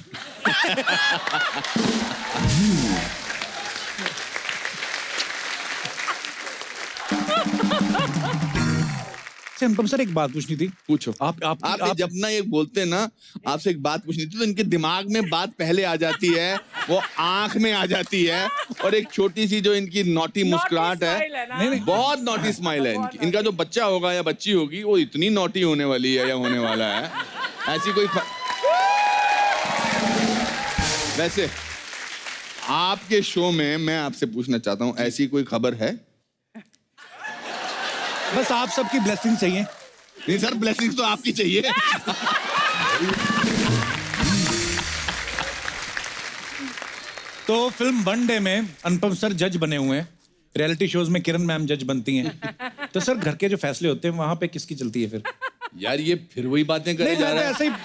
Anupam sir एक बात पूछनी थी। पूछो। आप जब ना ये बोलते हैं ना, आपसे एक बात पूछनी थी तो इनके दिमाग में बात पहले आ जाती है, वो आंख में आ जाती है, और एक छोटी सी जो इनकी नॉटी मुस्कुराहट smile है है, ना। नहीं। बहुत नॉटी स्माइल है इनकी। इनका जो बच्चा होगा या बच्ची होगी वो इतनी नॉटी होने वाली है या होने वाला है, ऐसी कोई वैसे आपके शो में मैं आपसे पूछना चाहता हूँ, ऐसी कोई खबर है? बस आप सबकी ब्लेसिंग चाहिए। नहीं सर, ब्लेसिंग्स तो आपकी चाहिए। तो फिल्म वन डे में अनुपम सर जज बने हुए हैं, रियलिटी शोज में किरण मैम जज बनती हैं। तो सर घर के जो फैसले होते हैं वहां पे किसकी चलती है फिर? यार ये फिर वही बातें करे नहीं, जा मैं रहा ऐसे है। ही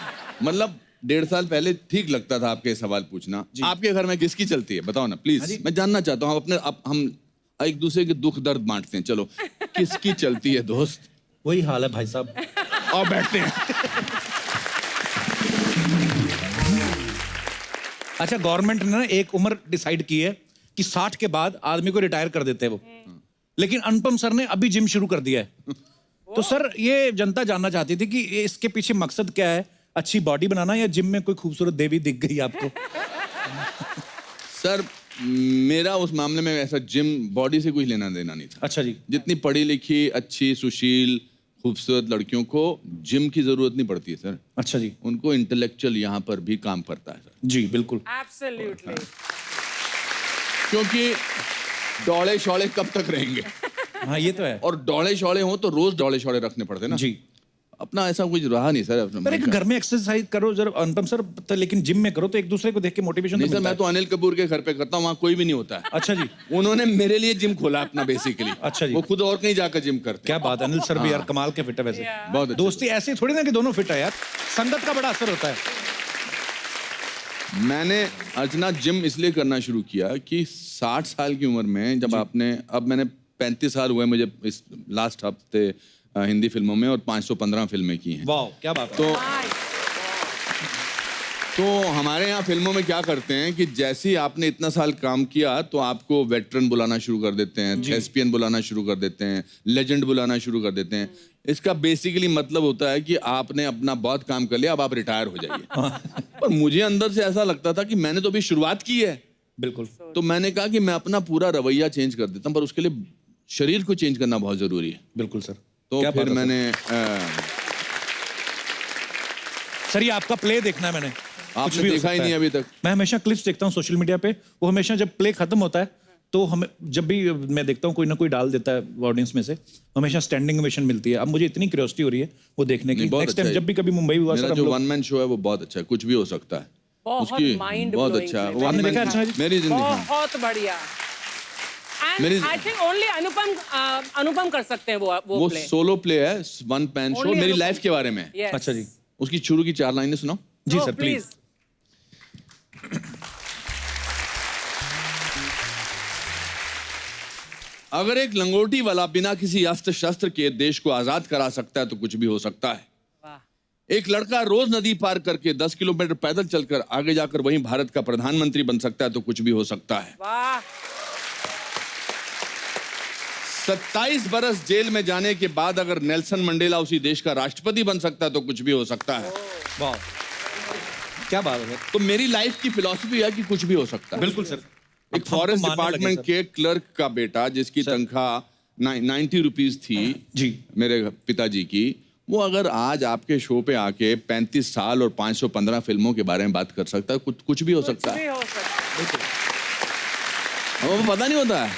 मतलब 1.5 साल पहले ठीक लगता था आपके सवाल पूछना। आपके घर में किसकी चलती है बताओ ना प्लीज। मैं जानना चाहता हूँ। हम एक दूसरे के दुख दर्द बांटते हैं। चलो, किसकी चलती है दोस्त? वही हाल है भाई साहब। और बैठते हैं। अच्छा, गवर्नमेंट ने ना एक उम्र डिसाइड की है कि 60 के बाद आदमी को रिटायर कर देते हैं वो, लेकिन अनुपम सर ने अभी जिम शुरू कर दिया है। तो सर ये जनता जानना चाहती थी कि इसके पीछे मकसद क्या है, अच्छी बॉडी बनाना या जिम में कोई खूबसूरत देवी दिख गई आपको? सर मेरा उस मामले में ऐसा जिम बॉडी से कुछ लेना देना नहीं था। अच्छा जी। जितनी पढ़ी लिखी, अच्छी, सुशील, खूबसूरत लड़कियों को जिम की जरूरत नहीं पड़ती है सर। अच्छा जी। उनको इंटेलेक्चुअल यहाँ पर भी काम करता है सर। जी बिल्कुल। Absolutely. क्योंकि डौड़े शौड़े कब तक रहेंगे? हाँ ये तो है। और डौड़े शौड़े हो तो रोज डौड़े शौड़े रखने पड़ते ना। जी। अपना ऐसा कुछ रहा नहीं सर अपना। पर एक घर में एक्सरसाइज करो जरा अनुपम सर, तो लेकिन जिम में करो तो एक दूसरे को देख के मोटिवेशन नहीं तो सर, मिलता मैं तो अनिल कपूर के घर पे करता हूँ, वहाँ कोई भी नहीं होता है। है। अच्छा जी। उन्होंने मेरे लिए जिम खोला अपना बेसिकली। अच्छा जी। वो खुद और कहीं जाकर जिम करते क्या बात है, अनिल सर भी यार कमाल के फिट है वैसे। हैं। बहुत अच्छे। दोस्ती ऐसी थोड़ी ना कि दोनों फिट है यार, संगत का बड़ा असर होता है। मैंने अर्चना जिम इसलिए करना शुरू किया कि 60 साल की उम्र में जब आपने, अब मैंने 35 साल हुए मुझे इस लास्ट हफ्ते हिंदी फिल्मों में, और 515 फिल्में की हैं। वाह क्या बात है। तो तो हमारे यहाँ फिल्मों में क्या करते हैं कि जैसे ही आपने इतना साल काम किया तो आपको वेटरन बुलाना शुरू कर देते हैं, एसपीएन बुलाना शुरू कर देते हैं, लेजेंड बुलाना शुरू कर देते हैं। इसका बेसिकली मतलब होता है कि आपने अपना बहुत काम कर लिया, अब आप रिटायर हो जाइए। पर मुझे अंदर से ऐसा लगता था कि मैंने तो अभी शुरुआत की है। बिल्कुल। तो मैंने कहा कि मैं अपना पूरा रवैया चेंज कर देता हूँ, पर उसके लिए शरीर को चेंज करना बहुत जरूरी है। बिल्कुल सर। तो क्या फिर बात है मैंने सर, ये आपका प्ले देखना है मैंने। कुछ आपने भी हो देखा ही सकता नहीं है। अभी तक। मैं हमेशा क्लिप्स देखता हूँ सोशल मीडिया पे। वो हमेशा जब प्ले खत्म होता है तो हमें, जब भी मैं देखता हूँ कोई ना कोई डाल देता है ऑडियंस में से, हमेशा स्टैंडिंग ओवेशन मिलती है। अब मुझे इतनी क्यूरियोसिटी हो रही है वो देखने की। नहीं, बहुत नेक्स्ट अच्छा टाइम है। जब भी कभी मुंबई हुआ मेरा सर, हम जो लोग वन मैन शो है वो बहुत अच्छा है, कुछ भी हो सकता है। बहुत उसकी mind बहुत blowing अच्छा है। play। One आपने man- देखा अच्छा जी? मेरी जिंदगी में। बहुत बढ़िया। मेरी- एंड आई थिंक ओनली अनुपम कर सकते हैं वो वो प्ले। सोलो प्ले है, वन मैन शो, Only मेरी अनुपम। लाइफ के बारे में। Yes. अच्छा जी। उसकी शुरू की 4 लाइनें सुनाओ। जी Oh, सर प्लीज। अगर एक लंगोटी वाला बिना किसी अस्त्र शस्त्र के देश को आजाद करा सकता है तो कुछ भी हो सकता है। वाह। एक लड़का रोज नदी पार करके 10 किलोमीटर पैदल चलकर आगे जाकर वहीं भारत का प्रधानमंत्री बन सकता है तो कुछ भी हो सकता है। वाह। 27 बरस जेल में जाने के बाद अगर नेल्सन मंडेला उसी देश का राष्ट्रपति बन सकता है तो कुछ भी हो सकता है। वाह, क्या बात है। तो मेरी लाइफ की फिलॉसफी है कि कुछ भी हो सकता है। बिल्कुल सर। एक हमको फॉरेस्ट मानने लगे डिपार्टमेंट सर। के क्लर्क का बेटा जिसकी तनख्वाह 90 रुपीज थी जी। मेरे पिताजी की, वो अगर आज आपके शो पे आके 35 साल और 515 फिल्मों के बारे में बात कर सकता है, कुछ भी हो सकता कुछ है। भी हो सकता है। वो पता नहीं होता है।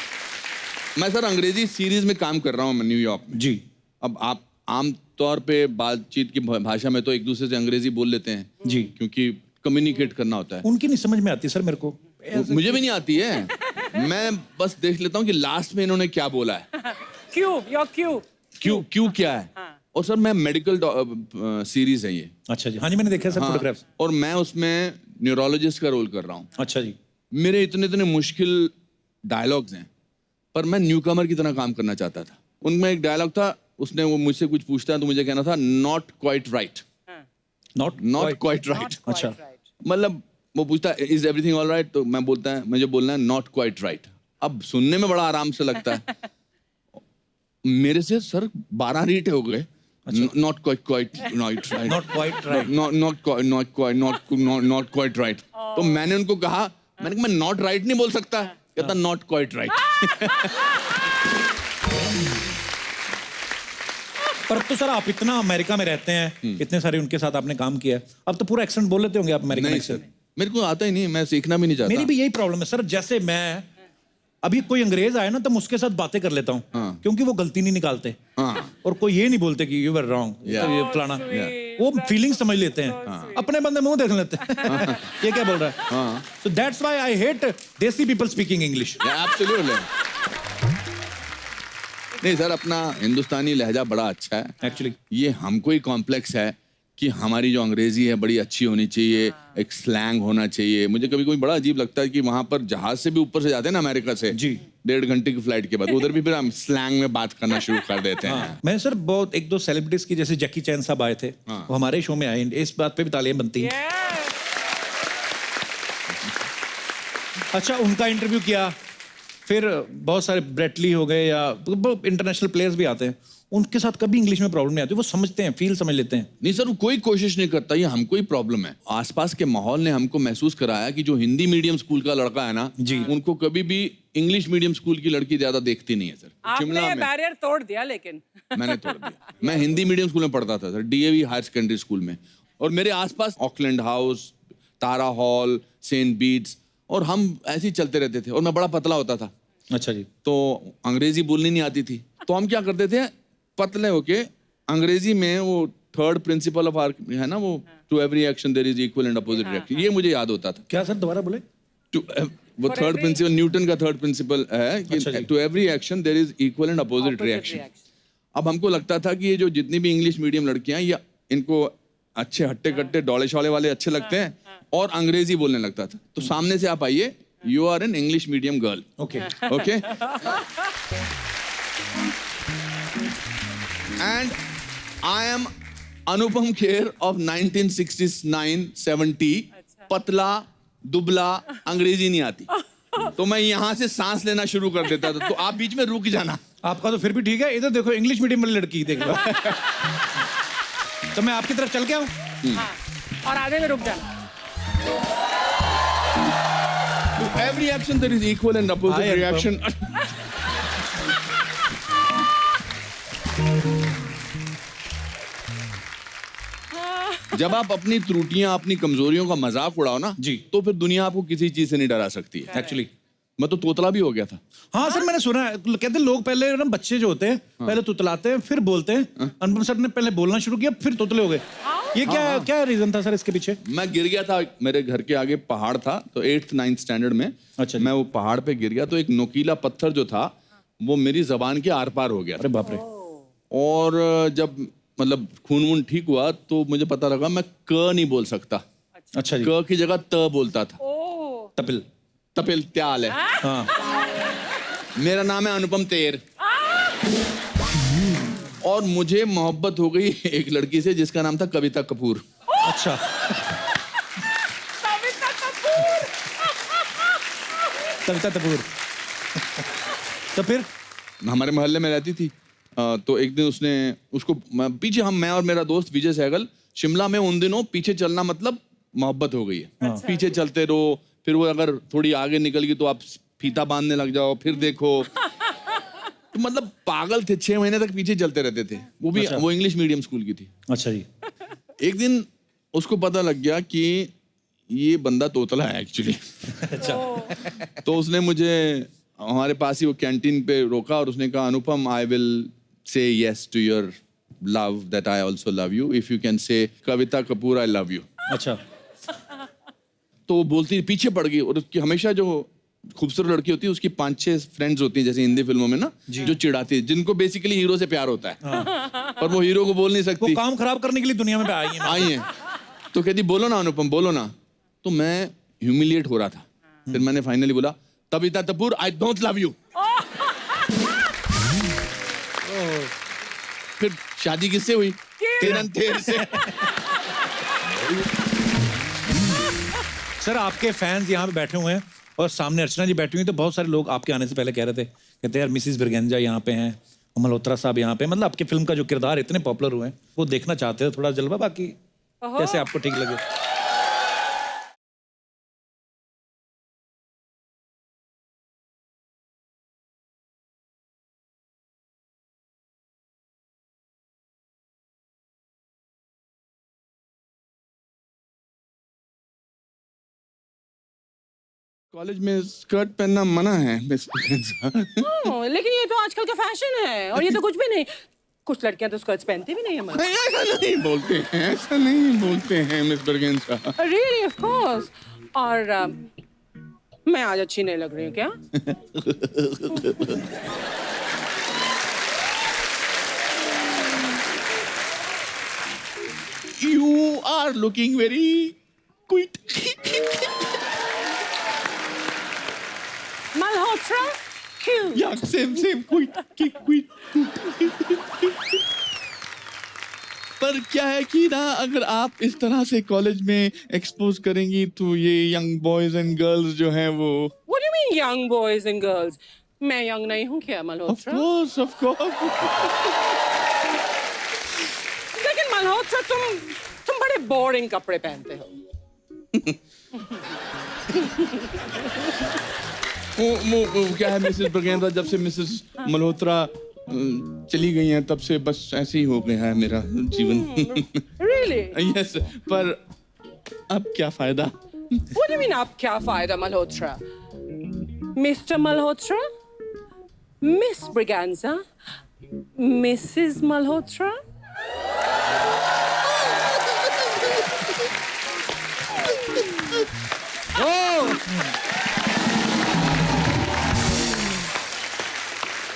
मैं सर अंग्रेजी सीरीज में काम कर रहा हूँ न्यूयॉर्क में। जी। अब आप आम तौर पे बातचीत की भाषा में तो एक दूसरे से अंग्रेजी बोल लेते हैं जी। क्योंकि कम्युनिकेट करना होता है। उनकी नहीं समझ में आती सर मेरे को। मुझे भी नहीं आती है। मैं बस देख लेता हूँ कि लास्ट में इन्होंने क्या बोला है। क्यों क्यों क्या है। और सर मैं मेडिकल सीरीज है ये। अच्छा जी। हाँ जी, मैंने देखा सर हाँ, फोटोग्राफ्स। और मैं उसमें न्यूरोलॉजिस्ट का रोल कर रहा हूँ। अच्छा जी। मेरे इतने मुश्किल डायलॉग्स हैं, पर मैं न्यूकमर की तरह काम करना चाहता था। उनमें एक डायलॉग था, उसने वो मुझसे कुछ पूछता है तो मुझे कहना था not quite right. Not quite right. अच्छा। मतलब वो पूछता है इज एवरीथिंग ऑल राइट, तो मैं बोलता है, मुझे बोलना है नॉट क्वाइट राइट। अब सुनने में बड़ा आराम से लगता है। मेरे से सर 12 रीट हो गए। Not quite right. Not quite right. Not quite right. तो मैंने उनको कहा, मैंने कहा मैं नॉट राइट नहीं बोल सकता। कहता नॉट क्वाइट राइट। पर अब तो सर आप इतना अमेरिका में रहते हैं, इतने सारे उनके साथ आपने काम किया है, अब तो पूरा एक्सेंट बोल लेते होंगे आप अमेरिकन नहीं एक्सेंट। सर, मेरे को आता ही नहीं, मैं सीखना भी नहीं चाहता। मेरी भी यही प्रॉब्लम है सर। जैसे मैं अभी कोई अंग्रेज आए ना तो मैं उसके साथ बातें कर लेता हूँ, हाँ। क्योंकि वो गलती नहीं निकालते। हाँ। और कोई ये नहीं बोलते कि यू वर रॉन्ग, ये फलाना। वो फीलिंग समझ लेते हैं। अपने बंदे मुंह देख लेते हैं। ये क्या बोल रहा है। So that's why I hate देसी पीपल स्पीकिंग इंग्लिश। एब्सोल्युटली। नहीं सर, अपना हिंदुस्तानी लहजा बड़ा अच्छा है एक्चुअली। ये हमको ही कॉम्प्लेक्स है कि हमारी जो अंग्रेजी है बड़ी अच्छी होनी चाहिए, एक स्लैंग होना चाहिए। मुझे कभी कभी बड़ा अजीब लगता है कि वहां पर जहाज से भी ऊपर से जाते हैं ना अमेरिका से जी, 1.5 घंटे की फ्लाइट के बाद उधर भी फिर हम स्लैंग में बात करना शुरू कर देते हैं। मैंने सर बहुत 1-2 सेलिब्रिटीज की, जैसे जैकी चैन साहब आए थे, वो हमारे शो में आए, इस बात पे भी तालियां बनती हैं। अच्छा, उनका इंटरव्यू किया, फिर बहुत सारे ब्रेटली हो गए या इंटरनेशनल प्लेयर्स भी आते हैं, उनके साथ कभी इंग्लिश में प्रॉब्लम नहीं आती, वो समझते हैं, फील समझ लेते हैं। नहीं सर, वो कोई कोशिश नहीं करता, ये हमको ही प्रॉब्लम है। आसपास के माहौल ने हमको महसूस कराया कि जो हिंदी मीडियम स्कूल का लड़का है ना जी, उनको कभी भी इंग्लिश मीडियम स्कूल की लड़की ज्यादा देखती नहीं है सर। आपने ये बैरियर तोड़ दिया, लेकिन मैंने तोड़ दिया। मैं हिंदी मीडियम स्कूल में पढ़ता था sir, DAV higher secondary school में, और मेरे आसपास Auckland House, Tara Hall, Saint Bede's, और हम ऐसे ही चलते रहते थे, और मैं बड़ा पतला होता था। अच्छा जी। तो अंग्रेजी बोलनी नहीं आती थी, तो हम क्या करते थे, पतले होके अंग्रेजी में वो थर्ड प्रिंसिपल ऑफ आर्क है ना, वो to every action there is equal and opposite reaction, ये मुझे याद होता था। क्या सर, दोबारा बोले? वो थर्ड प्रिंसिपल, न्यूटन का थर्ड प्रिंसिपल है कि to every action there is equal and opposite reaction. अब हमको लगता था कि ये जो जितनी भी इंग्लिश मीडियम लड़कियां, ये इनको अच्छे हट्टे कट्टे डोले शौले वाले अच्छे लगते हैं, और अंग्रेजी बोलने लगता था। तो सामने से आप आइए, you are an English medium girl. Okay okay. And I am Anupam Kher of 1969-70. पतला दुबला, अंग्रेजी नहीं आती, तो मैं यहाँ से सांस लेना शुरू कर देता था, तो आप बीच में रुक जाना। आपका तो फिर भी ठीक है, इधर देखो इंग्लिश मीडियम वाली लड़की देखो। तो मैं आपकी तरफ चल के आऊं? हाँ, और आधे में रुक जाना। To every action there is equal and opposite Hi, reaction. जब आप अपनी त्रुटियां, अपनी कमजोरियों का मजाक उड़ाओ ना जी, तो फिर दुनिया आपको किसी चीज से नहीं डरा सकती है। एक्चुअली मैं तो तोतला भी हो गया था। हाँ सर, मैंने सुना है, कहते हैं लोग पहले ना बच्चे जो होते हैं पहले तुतलाते हैं फिर बोलते हैं। अनुपम सर ने पहले बोलना शुरू किया फिर तोतले हो गए। ये क्या रीजन था सर इसके पीछे? मैं गिर गया था, मेरे घर के आगे पहाड़ था, तो 8th 9th स्टैंडर्ड में अच्छा, मैं वो पहाड़ पे गिर गया, तो एक नोकीला पत्थर जो था वो मेरी जबान के आर पार हो गया। अरे बाप रे। और जब मतलब खून वून ठीक हुआ तो मुझे पता लगा मैं क नहीं बोल सकता। अच्छा जी। क की जगह त बोलता था। तपिल तपिल त्याल है। हाँ। मेरा नाम है अनुपम तेर। और मुझे मोहब्बत हो गई एक लड़की से जिसका नाम था कविता कपूर। अच्छा। कविता कपूर। तो फिर हमारे मोहल्ले में रहती थी, तो एक दिन उसने उसको पीछे, मैं और मेरा दोस्त विजय सहगल शिमला में उन दिनों पीछे चलना मतलब मोहब्बत हो गई है। पीछे चलते रहो, फिर वो अगर थोड़ी आगे निकल गई तो आप फीता बांधने लग जाओ, फिर देखो। तो मतलब पागल थे, 6 महीने तक पीछे चलते रहते थे। वो भी वो इंग्लिश मीडियम स्कूल की थी। अच्छा जी। एक दिन उसको पता लग गया कि ये बंदा तोतला है एक्चुअली। अच्छा। तो उसने मुझे हमारे पास ही वो कैंटीन पे रोका और उसने कहा, Anupam, I will say yes to your love that I also love you if you can say Kavita Kapoor I love you. अच्छा। तो वो बोलती पीछे पड़ गई, और उसकी हमेशा जो खूबसूरत लड़की होती है उसकी 5-6 फ्रेंड्स होती हैं, जैसे हिंदी फिल्मों में ना, जो चिढ़ाती है, जिनको बेसिकली हीरो से प्यार होता है। पर वो हीरो को बोल नहीं वो सकती, काम खराब करने के लिए दुनिया में आई है। आई है। तो कहती बोलो ना अनुपम, बोलो ना। तो मैं ह्यूमिलिएट हो रहा था, फिर मैंने फाइनली बोला, Kavita Kapoor I don't love you. फिर शादी किससे हुई? तेर से। सर आपके फैंस यहाँ पे बैठे हुए हैं और सामने अर्चना जी बैठी हुई हैं, तो बहुत सारे लोग आपके आने से पहले कह रहे थे, कहते हैं यार मिसिस ब्रिगेंजा यहाँ पे हैं, मल्होत्रा साहब यहाँ पे, मतलब आपकी फिल्म का जो किरदार इतने पॉपुलर हुए हैं वो देखना चाहते हैं थोड़ा जलवा, बाकी जैसे आपको ठीक लगे। कॉलेज में स्कर्ट पहनना मना है मिस लेकिन ये तो आजकल का फैशन है, और ये तो कुछ भी नहीं। कुछ लड़कियां तो स्कर्ट्स पहनती भी नहीं है। नहीं, ऐसा नहीं बोलते हैं, ऐसा नहीं बोलते हैं miss Braganza. Really of course. और मैं आज अच्छी नहीं लग रही हूँ क्या? You are looking very cute. Malhotra क्यों? Yeah, same, cute. पर क्या है कि ना, अगर आप इस तरह से कॉलेज में एक्सपोज करेंगी तो ये यंग बॉयज एंड गर्ल्स जो हैं वो। What do you mean young boys and girls? मैं यंग नहीं हूँ क्या मल्होत्रा? Of course. लेकिन मल्होत्रा तुम बड़े बोरिंग कपड़े पहनते हो। वो क्या है मिसेस बर्गेंसा, जब से मिसेस मल्होत्रा चली गई हैं तब से बस ऐसे ही हो गया है मेरा जीवन। Really? यस, पर अब क्या फायदा? What do you mean आप क्या फायदा Malhotra? Mr. Malhotra? Miss Braganza? Mrs. Malhotra?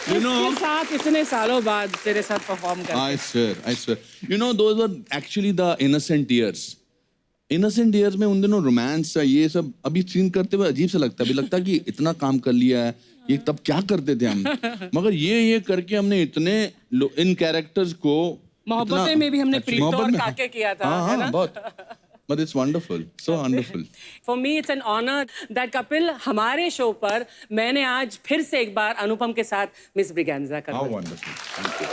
इसके साथ इतने सालों बाद तेरे साथ परफॉर्म कर। I swear. You know, those were actually the innocent years. Innocent years में उन दिनों रोमांस ये सब अभी सीन करते हुए अजीब सा लगता है। अभी लगता है कि इतना काम कर लिया है, ये तब क्या करते थे हम। मगर ये करके हमने इतने इन कैरेक्टर्स को मोहब्बतें में भी हमने प्रीतौर काके किया था, है ना? बहुत। But it's wonderful, so wonderful. For me it's an honor that Kapil हमारे शो पर मैंने आज फिर से एक बार अनुपम के साथ मिस ब्रिगेंजा कर How the. wonderful. Thank you.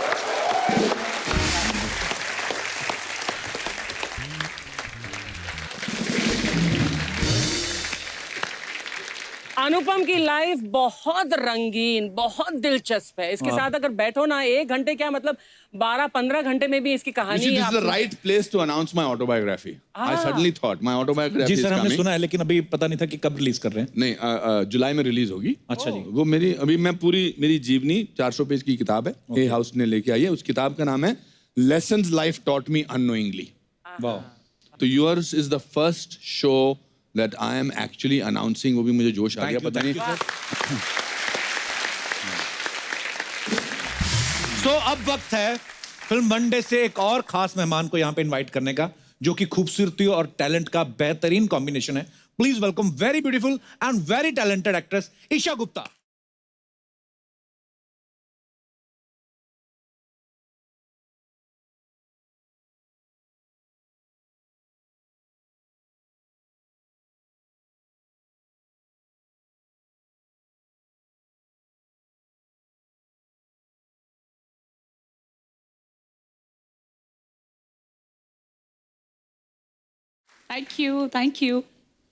अनुपम की लाइफ बहुत रंगीन, बहुत दिलचस्प है। इसके साथ अगर बैठो ना 1 घंटे क्या मतलब 12-15 घंटे में भी इसकी You कहानी see, this is आप the right place to announce my autobiography. I suddenly thought my autobiography जी is सर, हमने coming. सुना है लेकिन अभी पता नहीं था कि कब रिलीज कर रहे हैं। नहीं, जुलाई में रिलीज होगी। अच्छा जी। वो अभी मैं मेरी जीवनी 400 पेज की किताब है, ए हाउस ने लेके आई है। उस किताब का नाम है lessons life taught me unknowingly. वाह। तो yours is the first show that I am actually announcing. वो भी मुझे जोश आ गया, पता नहीं। तो अब वक्त है फिल्म मंडे से एक और खास मेहमान को यहाँ पे इनवाइट करने का, जो कि खूबसूरती और टैलेंट का बेहतरीन कॉम्बिनेशन है। Please welcome very beautiful and very talented actress Isha Gupta. Thank you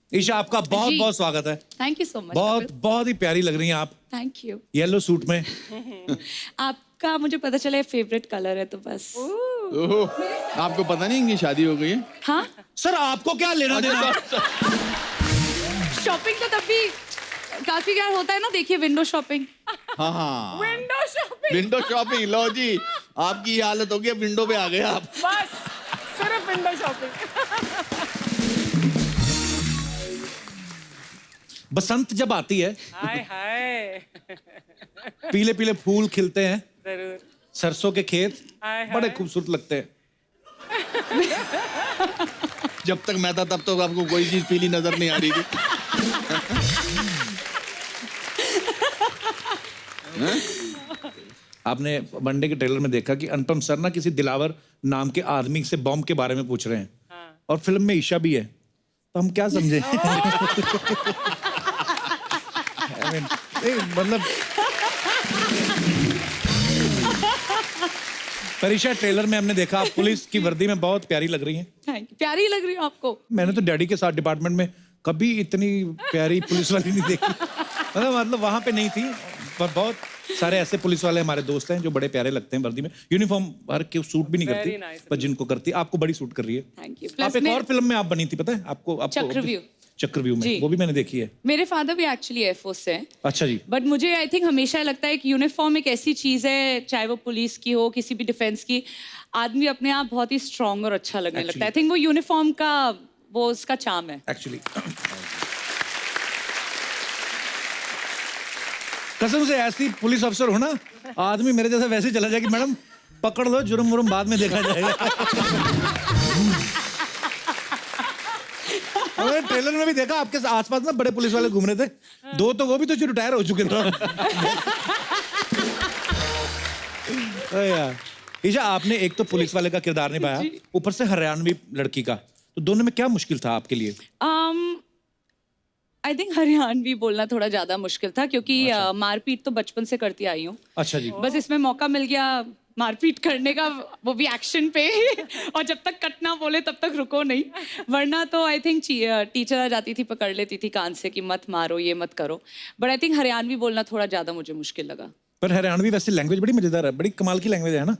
Isha, आपका बहुत जी। बहुत स्वागत है। Thank you so much. बहुत बहुत ही प्यारी लग रही हैं आप थैंक यू। येलो सूट में। आपका मुझे पता चला फेवरेट कलर है तो बस। ओह, आपको पता नहीं इनकी शादी हो गई है? हाँ, सर आपको क्या लेना देना? शॉपिंग तो तब भी काफी क्या होता है ना, देखिए विंडो शॉपिंग। हाँ, विंडो शॉपिंग। Window shopping. लो जी, आपकी ये हालत हो गई, अब विंडो पे आ गए आप। बस सिर्फ विंडो शॉपिंग। बसंत जब आती है, हाय हाय। पीले पीले फूल खिलते हैं, जरूर। सरसों के खेत हाय हाय। बड़े खूबसूरत लगते हैं। जब तक मैं था तब तो आपको कोई चीज पीली नजर नहीं आ रही थी। आपने मंडे के ट्रेलर में देखा कि अनुपम सर ना किसी दिलावर नाम के आदमी से बॉम्ब के बारे में पूछ रहे हैं। और फिल्म में ईशा भी है, तो हम क्या समझे? I mean, मतलब पर ईशा, ट्रेलर में हमने देखा आप पुलिस की वर्दी में बहुत प्यारी लग रही हैं। Thank you. प्यारी लग रही हो आपको? मैंने तो डैडी के साथ डिपार्टमेंट में कभी इतनी प्यारी पुलिस वाली नहीं देखी। मतलब वहां पे नहीं थी, पर बहुत सारे ऐसे पुलिस वाले हमारे दोस्त हैं जो बड़े प्यारे लगते हैं वर्दी में। यूनिफॉर्म हर के सूट भी नहीं Very करती, nice. पर जिनको करती आपको बड़ी सूट कर रही है। Thank you. आप एक और फिल्म में आप बनी थी, पता है आपको? चक्रव्यूह। चक्रव्यूह में, जी। वो भी मैंने देखी है। मेरे फादर भी एक्चुअली एयरफोर्स से हैं। अच्छा जी। बट मुझे आई थिंक हमेशा लगता है कि यूनिफॉर्म एक ऐसी चीज है, चाहे वो पुलिस की हो, किसी भी डिफेंस की, आदमी अपने आप बहुत ही स्ट्रांग और अच्छा लगने लगता है। आई थिंक वो यूनिफॉर्म का वो उसका चार्म है एक्चुअली। कसम से ऐसी पुलिस अफसर हो ना, आदमी मेरे जैसा वैसे चला जाए कि मैडम पकड़ लो, जुर्म वुर्म बाद में देखा जाएगा। और ट्रेलर में भी देखा आपके आसपास ना बड़े पुलिस वाले घूम रहे थे, 2 तो वो भी तो रिटायर हो चुके थे। यार ईशा, आपने एक तो पुलिस वाले का किरदार निभाया, ऊपर से हरियाणवी लड़की का, तो दोनों में क्या मुश्किल था आपके लिए? आई थिंक हरियाणवी बोलना थोड़ा ज्यादा मुश्किल था, क्योंकि मारपीट तो बचपन से करती आई हूँ। अच्छा जी। बस इसमें मौका मिल गया मारपीट करने का, वो भी एक्शन पे। और जब तक कट ना बोले तब तक रुको नहीं, वरना तो आई थिंक टीचर आ जाती थी, पकड़ लेती थी कान से कि मत मारो, ये मत करो। बट आई थिंक हरियाणवी बोलना थोड़ा ज्यादा मुझे मुश्किल लगा। पर हरियाणवी वैसे लैंग्वेज बड़ी मजेदार है, बड़ी कमाल की लैंग्वेज है ना?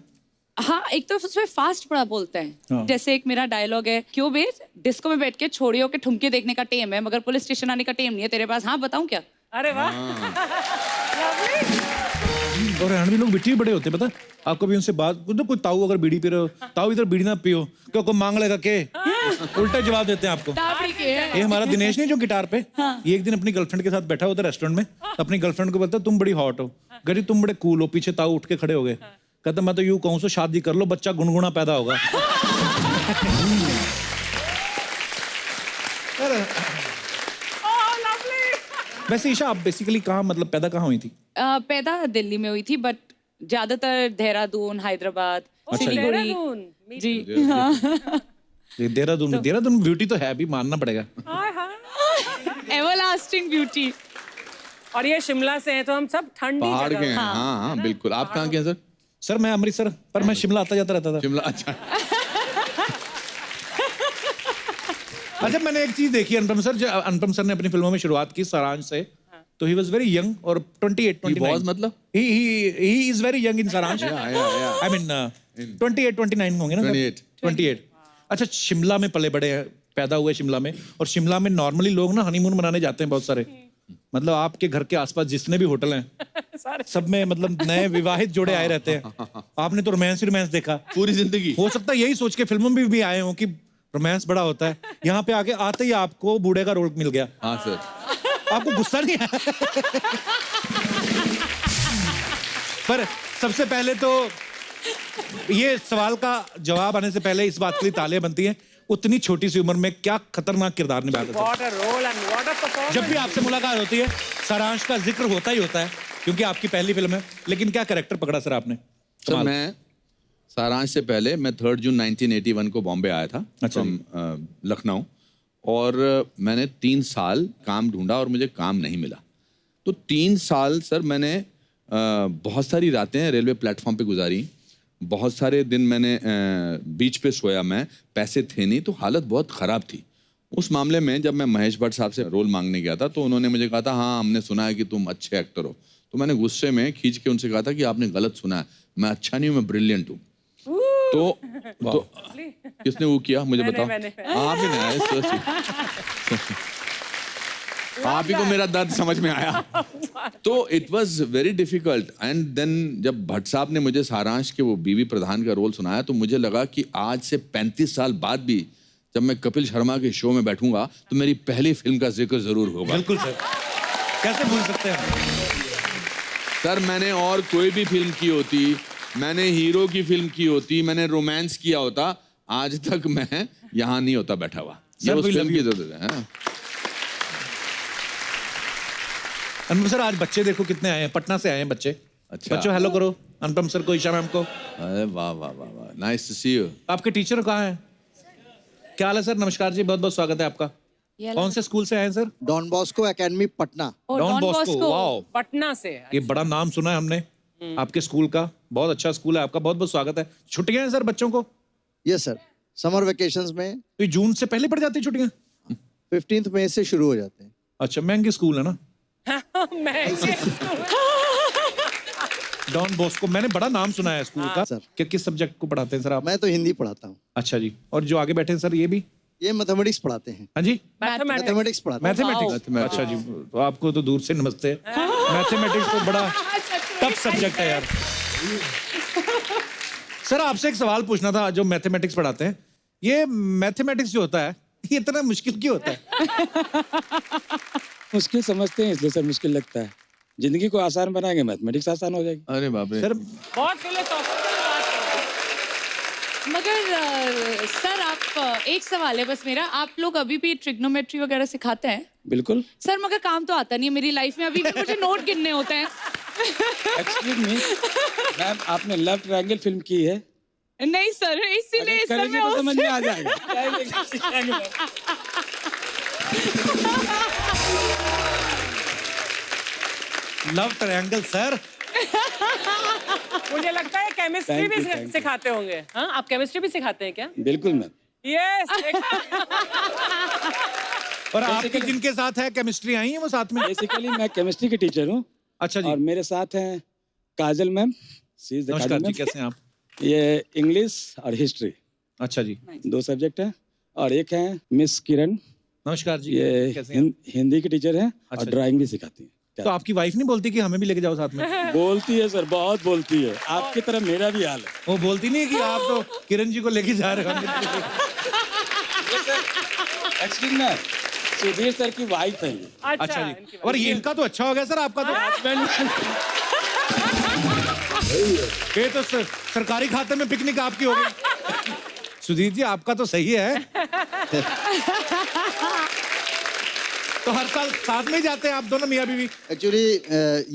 हाँ, एक तो उसमें फास्ट बड़ा बोलते हैं। हाँ। जैसे एक मेरा डायलॉग है, क्यों बे डिस्को में बैठ के छोड़ियों के ठुमके देखने का टेम है, मगर पुलिस स्टेशन आने का टेम नहीं है तेरे पास। हाँ, बताऊं क्या? अरे वाह। और हरियाणवी लोग बिट्टी बड़े होते हैं, पता है आपको? भी उनसे बात कोई ताऊ अगर बीड़ी पी रहे हो, ताऊ इधर बीड़ी ना पियो, क्यों को मांग लेगा के, उल्टा जवाब देते हैं आपको। दाबड़ी के ये हमारा दिनेश नहीं जो गिटार पे, ये एक दिन अपनी गर्लफ्रेंड के साथ बैठा उधर रेस्टोरेंट में, अपनी गर्लफ्रेंड को बोलता तुम बड़ी हॉट हो, गरी तुम बड़े कूल हो, पीछे ताऊ उठ के खड़े हो गए, कहता मैं तो यूं कहूं सो शादी कर लो, बच्चा गुनगुना पैदा होगा। वैसे ईशा, आप बेसिकली कहाँ मतलब पैदा कहाँ हुई थी? पैदा दिल्ली में हुई थी, बट ज्यादातर देहरादून, हैदराबाद, अच्छा। सिलीगुड़ी। देहरादून। जी हाँ। देहरादून देहरादून ब्यूटी तो है भी, मानना पड़ेगा। Everlasting beauty. और ये शिमला से हैं तो हम सब ठंडी पहाड़ जगह के हैं, हाँ हाँ बिल्कुल। आप कहाँ के हैं सर? सर मैं अमृतसर, पर मैं शिमला आता जाता रहता था। शिमला, अच्छा। अच्छा, मैंने एक चीज देखी अनुपम सर, जो अनुपम सर ने अपनी फिल्मों में शुरुआत की सारांश से, तो ही वाज वेरी यंग, और 28 29 was मतलब? He is very young in Saaransh. I mean 28 29 होंगे ना सर? 28। अच्छा, शिमला में पले बड़े हैं, पैदा हुए शिमला में, और शिमला में नॉर्मली लोग ना हनीमून मनाने जाते हैं बहुत सारे। मतलब आपके घर के आसपास जितने भी होटल हैं सब में मतलब नए विवाहित जोड़े आए रहते हैं। आपने तो रोमांस देखा पूरी जिंदगी। हो सकता है यही सोच के फिल्मों में भी आए हो कि रोमांस बड़ा होता है, यहाँ पे आके आते ही आपको बूढ़े का रोल मिल गया। हाँ सर। आपको गुस्सा नहीं आया? पर सबसे पहले तो ये सवाल का जवाब आने से पहले इस बात के लिए तालियां बनती हैं, उतनी छोटी सी उम्र में क्या खतरनाक किरदार निभाया था। What a role and what a performance. जब भी आपसे मुलाकात होती है सारांश का जिक्र होता ही होता है, क्योंकि आपकी पहली फिल्म है, लेकिन क्या कैरेक्टर पकड़ा सर आपने? सर मैं सारांश से पहले मैं 3 जून 1981 को बॉम्बे आया था, अच्छा। लखनऊ, और मैंने 3 साल काम ढूंढा और मुझे काम नहीं मिला। तो 3 साल सर मैंने बहुत सारी रातें रेलवे प्लेटफॉर्म पे गुजारी, बहुत सारे दिन मैंने बीच पे सोया, मैं पैसे थे नहीं, तो हालत बहुत ख़राब थी। उस मामले में जब मैं महेश भट्ट साहब से रोल मांगने गया था तो उन्होंने मुझे कहा था हाँ हमने सुना है कि तुम अच्छे एक्टर हो। तो मैंने गुस्से में खींच के उनसे कहा था कि आपने गलत सुना है, मैं अच्छा नहीं हूँ, मैं ब्रिलियंट हूँ। तो किसने वो किया मुझे बताओ? आप ही नहीं, आप ही को मेरा दर्द समझ में आया। तो it was very difficult, and then जब भट्ट साहब ने मुझे सारांश के वो बीवी प्रधान का रोल सुनाया तो मुझे लगा कि आज से 35 साल बाद भी जब मैं कपिल शर्मा के शो में बैठूंगा तो मेरी पहली फिल्म का जिक्र जरूर होगा। बिल्कुल सर, कैसे भूल सकते हैं सर। मैंने और कोई भी फिल्म की होती, मैंने हीरो की फिल्म की होती, मैंने रोमांस किया होता, आज तक मैं यहाँ नहीं होता बैठा हुआ। ये उस फिल्म की जरूरत है। अनुपम सर आज बच्चे देखो कितने आए हैं, पटना से आए हैं बच्चे। अच्छा। बच्चों हेलो करो अनुपम सर को, ईशा मैम को। अरे वाह वाह वाह वाह, नाइस टू सी यू। आपके टीचर कहाँ हैं? क्या हाल है सर? नमस्कार जी, बहुत बहुत स्वागत है आपका। कौन से स्कूल से आए हैं sir? Don Bosco academy Patna. Don Bosco, wow, Patna से। ये बड़ा नाम सुना है हमने आपके स्कूल का, बहुत अच्छा स्कूल है आपका, बहुत बहुत स्वागत है। छुट्टियां हैं सर बच्चों को? यस सर, समर वेकेशंस में। तो ये जून से पहले पड़ जाती है छुट्टियां? 15 मई से शुरू हो जाते हैं। अच्छा, महंगे स्कूल है ना डॉन बॉस्को, मैंने बड़ा नाम सुना है स्कूल का। सर। कि किस सब्जेक्ट को पढ़ाते हैं सर आप? मैं तो हिंदी पढ़ाता हूँ। अच्छा जी, और जो आगे बैठे हैं सर ये भी? ये मैथमेटिक्स पढ़ाते हैं। हाँ जी, मैथमेटिक्स पढ़ाते हैं। मैथमेटिक्स। अच्छा जी, तो आपको तो दूर से नमस्ते। मैथमेटिक्स तो बड़ा टफ सब्जेक्ट है यार। सर आपसे एक सवाल पूछना था, जो मैथमेटिक्स पढ़ाते हैं, ये मैथमेटिक्स जो होता है ये इतना मुश्किल क्यों होता है? मुश्किल समझते हैं इसलिए सर मुश्किल लगता है। जिंदगी को आसान बनाएंगे मैथमेटिक्स आसान हो जाएगी। अरे बाप रे सर बहुत फिलोसॉफिकल बात है। मगर सर आप एक सवाल है बस मेरा, आप लोग अभी भी ट्रिग्नोमेट्री वगैरह सिखाते हैं? बिल्कुल सर मगर काम तो आता नहीं है मेरी लाइफ में, अभी भी मुझे नोट गिनने होते हैं। एक्सक्यूज मी मैम, आपने लव ट्रायंगल फिल्म की है? नहीं सर, इसीलिए इस करेंगे समय तो समझ में आ जाएगा। Love triangle sir. मुझे लगता है केमिस्ट्री भी सिखाते होंगे। हाँ, आप केमिस्ट्री भी सिखाते हैं क्या? बिल्कुल मैम। यस। और आपकी जिनके साथ है केमिस्ट्री आई है वो साथ में? बेसिकली मैं केमिस्ट्री की टीचर हूँ। अच्छा जी। और मेरे साथ हैं काजल मैम। नमस्कार जी, कैसे हैं आप? ये इंग्लिश और हिस्ट्री। अच्छा जी, 2 सब्जेक्ट हैं। और एक है मिस किरण, नमस्कार जी, ये कैसे हैं? हिंदी की टीचर हैं अच्छा और जी। ड्राइंग भी सिखाती हैं। तो आपकी वाइफ नहीं बोलती कि हमें भी लेके जाओ साथ में? बोलती है सर, बहुत बोलती है। आपकी तरह मेरा भी हाल है। वो बोलती नहीं है कि आप तो किरण जी को लेके जा रहे हो? एक्चुअली ना सुधीर सर की वाइफ है ये। अच्छा जी, और ये इनका तो अच्छा हो गया सर, आपका तो हस्बैंड। ये तो सरकारी खाते में पिकनिक आपकी हो गई। सुधीर जी आपका तो सही है। तो हर साल साथ में ही जाते हैं आप दोनों मियाँ बीवी? एक्चुअली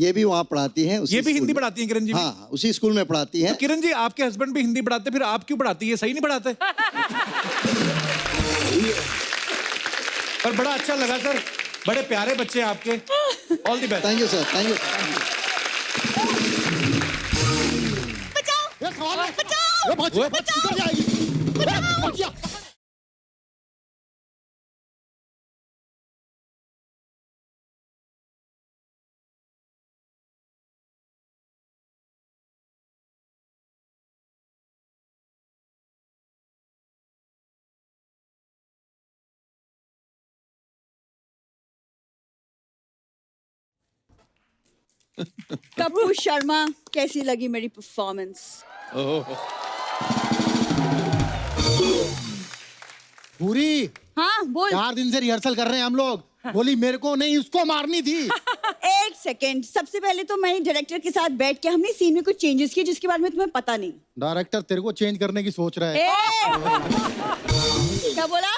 ये भी वहाँ पढ़ाती हैं उसी ये भी स्कूल हिंदी में। पढ़ाती हैं किरण जी? हाँ, उसी स्कूल में पढ़ाती हैं। तो किरण जी, आपके हस्बैंड भी हिंदी पढ़ाते, फिर आप क्यों पढ़ाती है? सही नहीं पढ़ाते? पर बड़ा अच्छा लगा सर, बड़े प्यारे बच्चे हैं आपके। All the best. Thank you sir, thank you. Kapoor Sharma, कैसी लगी मेरी परफॉर्मेंस? पूरी हाँ बोल। 4 दिन से रिहर्सल कर रहे हैं हम लोग। बोली मेरे को नहीं, उसको मारनी थी। एक सेकेंड, सबसे पहले तो मैं डायरेक्टर के साथ बैठ के हमने सीन में कुछ चेंजेस किए जिसके बारे में तुम्हें पता नहीं। डायरेक्टर तेरे को चेंज करने की सोच रहा है। क्या बोला?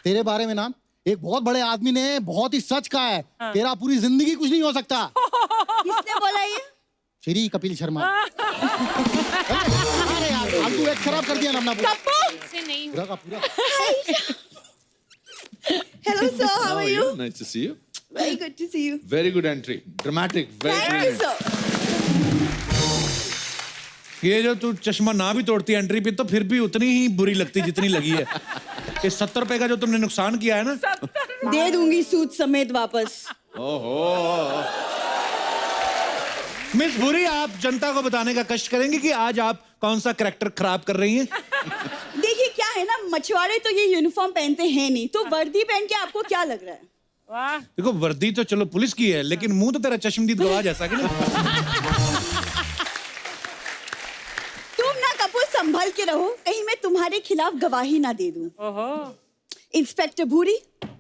तेरे बारे में ना एक बहुत बड़े आदमी ने बहुत ही सच कहा है। तेरा पूरी जिंदगी कुछ नहीं हो सकता। किसने बोला ये? श्री कपिल शर्मा। अरे यार, फालतू एक खराब कर दिया ना अपना पूरा का पूरा। Hello sir, how are you? Nice to see you. Very good to see you. Very good entry. Dramatic. Very Thank you brilliant. sir. ये जो तू चश्मा ना भी तोड़ती एंट्री पे तो फिर भी उतनी ही बुरी लगती जितनी लगी है। ये 70 रुपए का जो तुमने नुकसान किया है ना, दे दूंगी सूद समेत वापस। ओहो। मिस बुरी, आप जनता को बताने का कष्ट करेंगे कि आज आप कौन सा कैरेक्टर खराब कर रही हैं? देखिए क्या है ना, मछुआरे तो ये यूनिफॉर्म पहनते हैं नहीं, तो वर्दी पहन के आपको क्या लग रहा है? वाह। देखो वर्दी तो चलो पुलिस की है, लेकिन मुंह तो तेरा चश्मदीद गवाह जैसा कि नहीं। तुम ना कपूर संभल के रहो, कहीं मैं तुम्हारे खिलाफ गवाही ना दे दूं। ओहो। इंस्पेक्टर भूरी,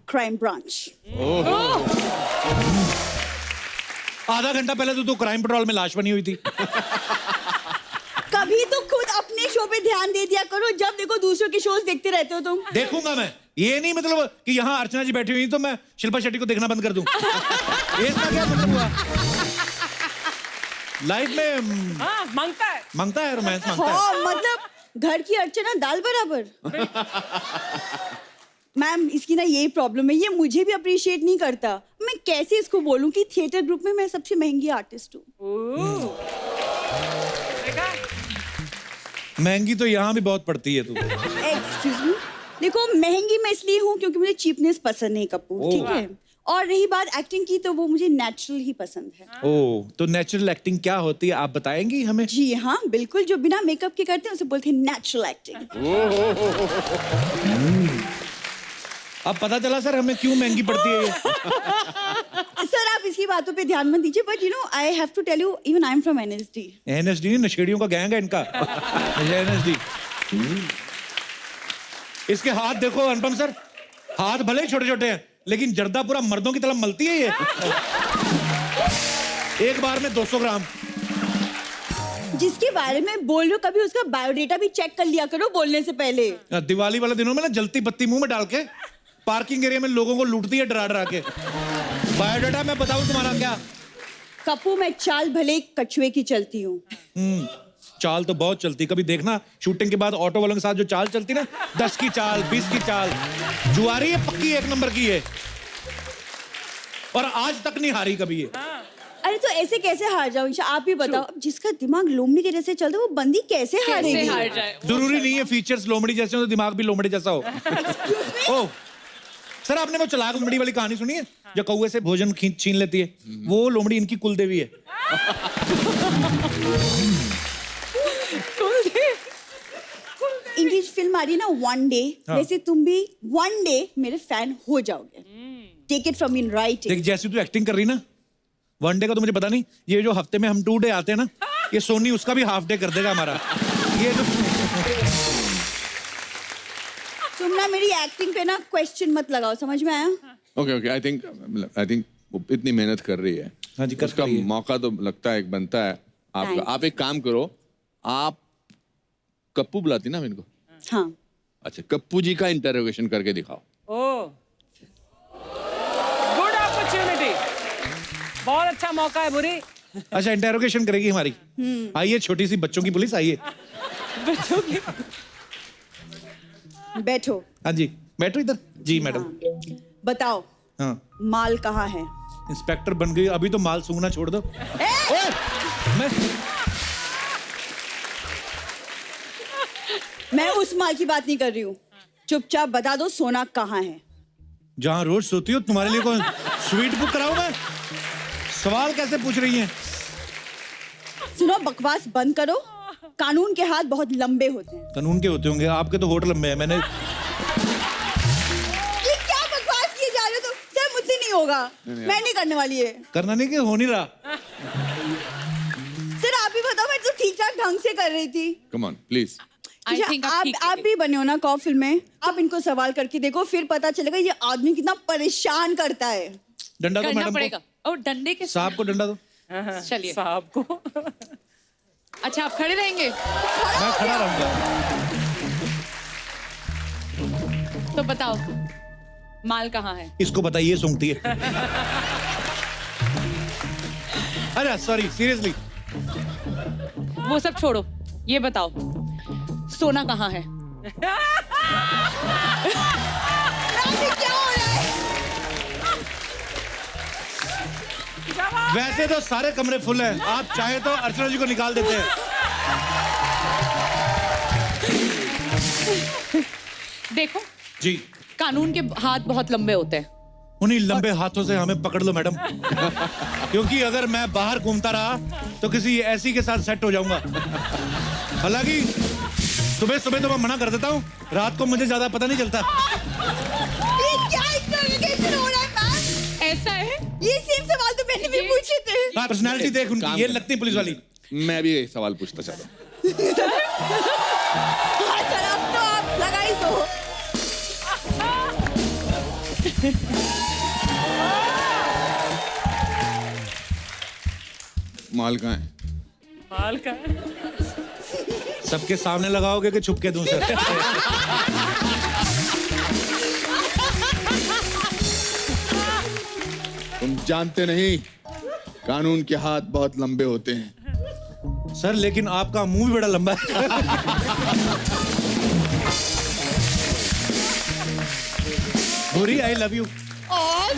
क्राइम ब्रांच। आधा घंटा पहले तो तू क्राइम पेट्रोल में लाश बनी हुई थी। कभी तो खुद अपने शो पे ध्यान दे दिया करो, जब देखो दूसरों के शोज देखते रहते हो तुम। देखूंगा मैं, ये नहीं मतलब कि यहाँ अर्चना जी बैठी हुई तो मैं शिल्पा शेट्टी को देखना बंद कर दूं। इसका क्या मतलब हुआ? लाइफ में हाँ, मांगता है रोमांस मांगता है। हाँ, मतलब घर की अर्चना दाल बराबर। मैम इसकी ना यही प्रॉब्लम है, ये मुझे भी अप्रिशिएट नहीं करता। मैं कैसे इसको बोलूं कि थिएटर ग्रुप में मैं सबसे महंगी आर्टिस्ट हूँ। महंगी तो यहाँ भी बहुत पड़ती है तू। एक्सक्यूज मी, देखो महंगी मैं इसलिए हूँ क्योंकि मुझे चीपनेस पसंद नहीं कपूर, ठीक है? और रही बात एक्टिंग की, तो वो मुझे नेचुरल ही पसंद है। ओह, तो नेचुरल एक्टिंग क्या होती है आप बताएंगी हमें? जी हाँ बिल्कुल, जो बिना मेकअप के करते हैं उसे बोलते हैं नेचुरल एक्टिंग। अब पता चला सर हमें क्यों महंगी पड़ती है ये। सर आप इसकी बातों पे ध्यान मत दीजिए, but you know I have to tell you, even I am from NSD. NSD नशेड़ियों का गैंग है इनका। एनएसडी। इसके हाथ देखो अनुपम सर, हाथ भले ही छोटे छोटे हैं लेकिन जर्दा पूरा मर्दों की तरह मलती है ये। एक बार में 200 ग्राम। जिसके बारे में बोल रहे हो कभी उसका बायोडेटा भी चेक कर लिया करो बोलने से पहले। दिवाली वाले दिनों में ना जलती बत्ती मुंह में डाल के पार्किंग एरिया में लोगों को लूटती है डरा डरा के। बायोडाटा मैं बताऊं तुम्हारा क्या? कपूर मैं चाल भले कछुए की चलती हूँ। चाल तो बहुत चलती, कभी देखना शूटिंग के बाद ऑटो वालों के साथ जो चाल चलती ना, 10 की चाल 20 की चाल, जुआरी है पक्की 1 नंबर की है। और आज तक नहीं हारी कभी ये। अरे तो ऐसे कैसे हार जाओ? आप ही बताओ, जिसका दिमाग लोमड़ी के जैसे चलता है वो बंदी कैसे हारेगी? जरूरी नहीं है फीचर्स लोमड़ी जैसे हो तो दिमाग भी लोमड़ी जैसा हो। ओ सर, आपने वो चलाक लोमड़ी वाली कहानी सुनी है जो कौवे से भोजन छीन लेती है? वो लोमड़ी इनकी कुलदेवी है। इनकी फिल्म आ रही है ना वन डे, वैसे तुम भी वन डे मेरे फैन हो जाओगे। Take it from in writing. देख जैसी तू एक्टिंग कर रही ना, वन डे का तो मुझे पता नहीं, ये जो हफ्ते में हम 2 डे आते हैं ना, ये सोनी उसका भी हाफ डे कर देगा हमारा। ये जो तुम ना मेरी एक्टिंग पे ना क्वेश्चन मत लगाओ, समझ में आया? ओके आई थिंक वो इतनी मेहनत कर रही है। हाँ जी, उसका मौका तो लगता है एक बनता है आपका। आप एक काम करो, आप कप्पू बुलाती ना इनको? हाँ। अच्छा, कप्पू जी का इंटरोगेशन करके दिखाओ। ओ अच्छा मौका है बुरी। अच्छा इंटेरोगेशन करेगी हमारी। आइए छोटी सी बच्चों की पुलिस आइए। बच्चों की बैठो। हाँ जी बैठो इधर जी मैडम। बताओ हाँ माल कहाँ है? इंस्पेक्टर बन गई अभी तो माल सूंघना छोड़ दो। ओए, मैं उस माल की बात नहीं कर रही हूँ, चुपचाप बता दो सोना कहाँ है? जहाँ रोज सोती हो तुम्हारे लिए कौन स्वीट बुक कराऊं मैं? सवाल कैसे पूछ रही हैं? सुनो बकवास बंद करो, कानून के हाथ बहुत लंबे होते हैं। कानून के होते होंगे, आपके तो होठ लंबे हैं। मैंने ये क्या बकवास किए जा रहे हो? तो सर मुझसे नहीं होगा, मैं नहीं करने वाली है। करना नहीं कि हो नहीं रहा। सर आप ही बताओ, मैं तो ठीक ठाक ढंग से कर रही थी। Come on please. आप भी बने हो ना कॉ फिल्म में, आप इनको सवाल करके देखो, फिर पता चलेगा ये आदमी कितना परेशान करता है। डंडा दो करना मैडम पड़ेगा। को। और डंडे के सांप को डंडा दो। चलिए साहब को। अच्छा आप खड़े रहेंगे मैं खड़ा रहूंगा। तो बताओ माल कहाँ है? इसको बताइए सूंघती है। अरे सॉरी सीरियसली। वो सब छोड़ो, ये बताओ सोना कहाँ है? क्या हो रहा है? वैसे तो सारे कमरे फुल हैं, आप चाहे तो अर्चना जी को निकाल देते हैं। देखो जी कानून के हाथ बहुत लंबे होते हैं। उन्हीं लंबे हाथों से हमें पकड़ लो मैडम। क्योंकि अगर मैं बाहर घूमता रहा तो किसी ऐसी के साथ सेट हो जाऊंगा। हालांकि सुबह सुबह तो मैं मना कर देता हूँ, रात को मुझे ज्यादा पता नहीं चलता। ये क्या इंटरोगेशन हो रहा है मैम? ऐसा है? ये सेम सवाल तो मैंने भी पूछे थे। हाँ पर्सनैलिटी देख उनकी, ये लगती है पुलिस वाली। मैं भी एक सवाल पूछना चाहता हूँ। हाँ सर अब तो आप लगा ही दो। माल कहाँ है? माल का सबके सामने लगाओगे कि छुप के दूं सर? तुम जानते नहीं कानून के हाथ बहुत लंबे होते हैं। सर लेकिन आपका मुंह भी बड़ा लंबा है। भूरी आई लव यू। आज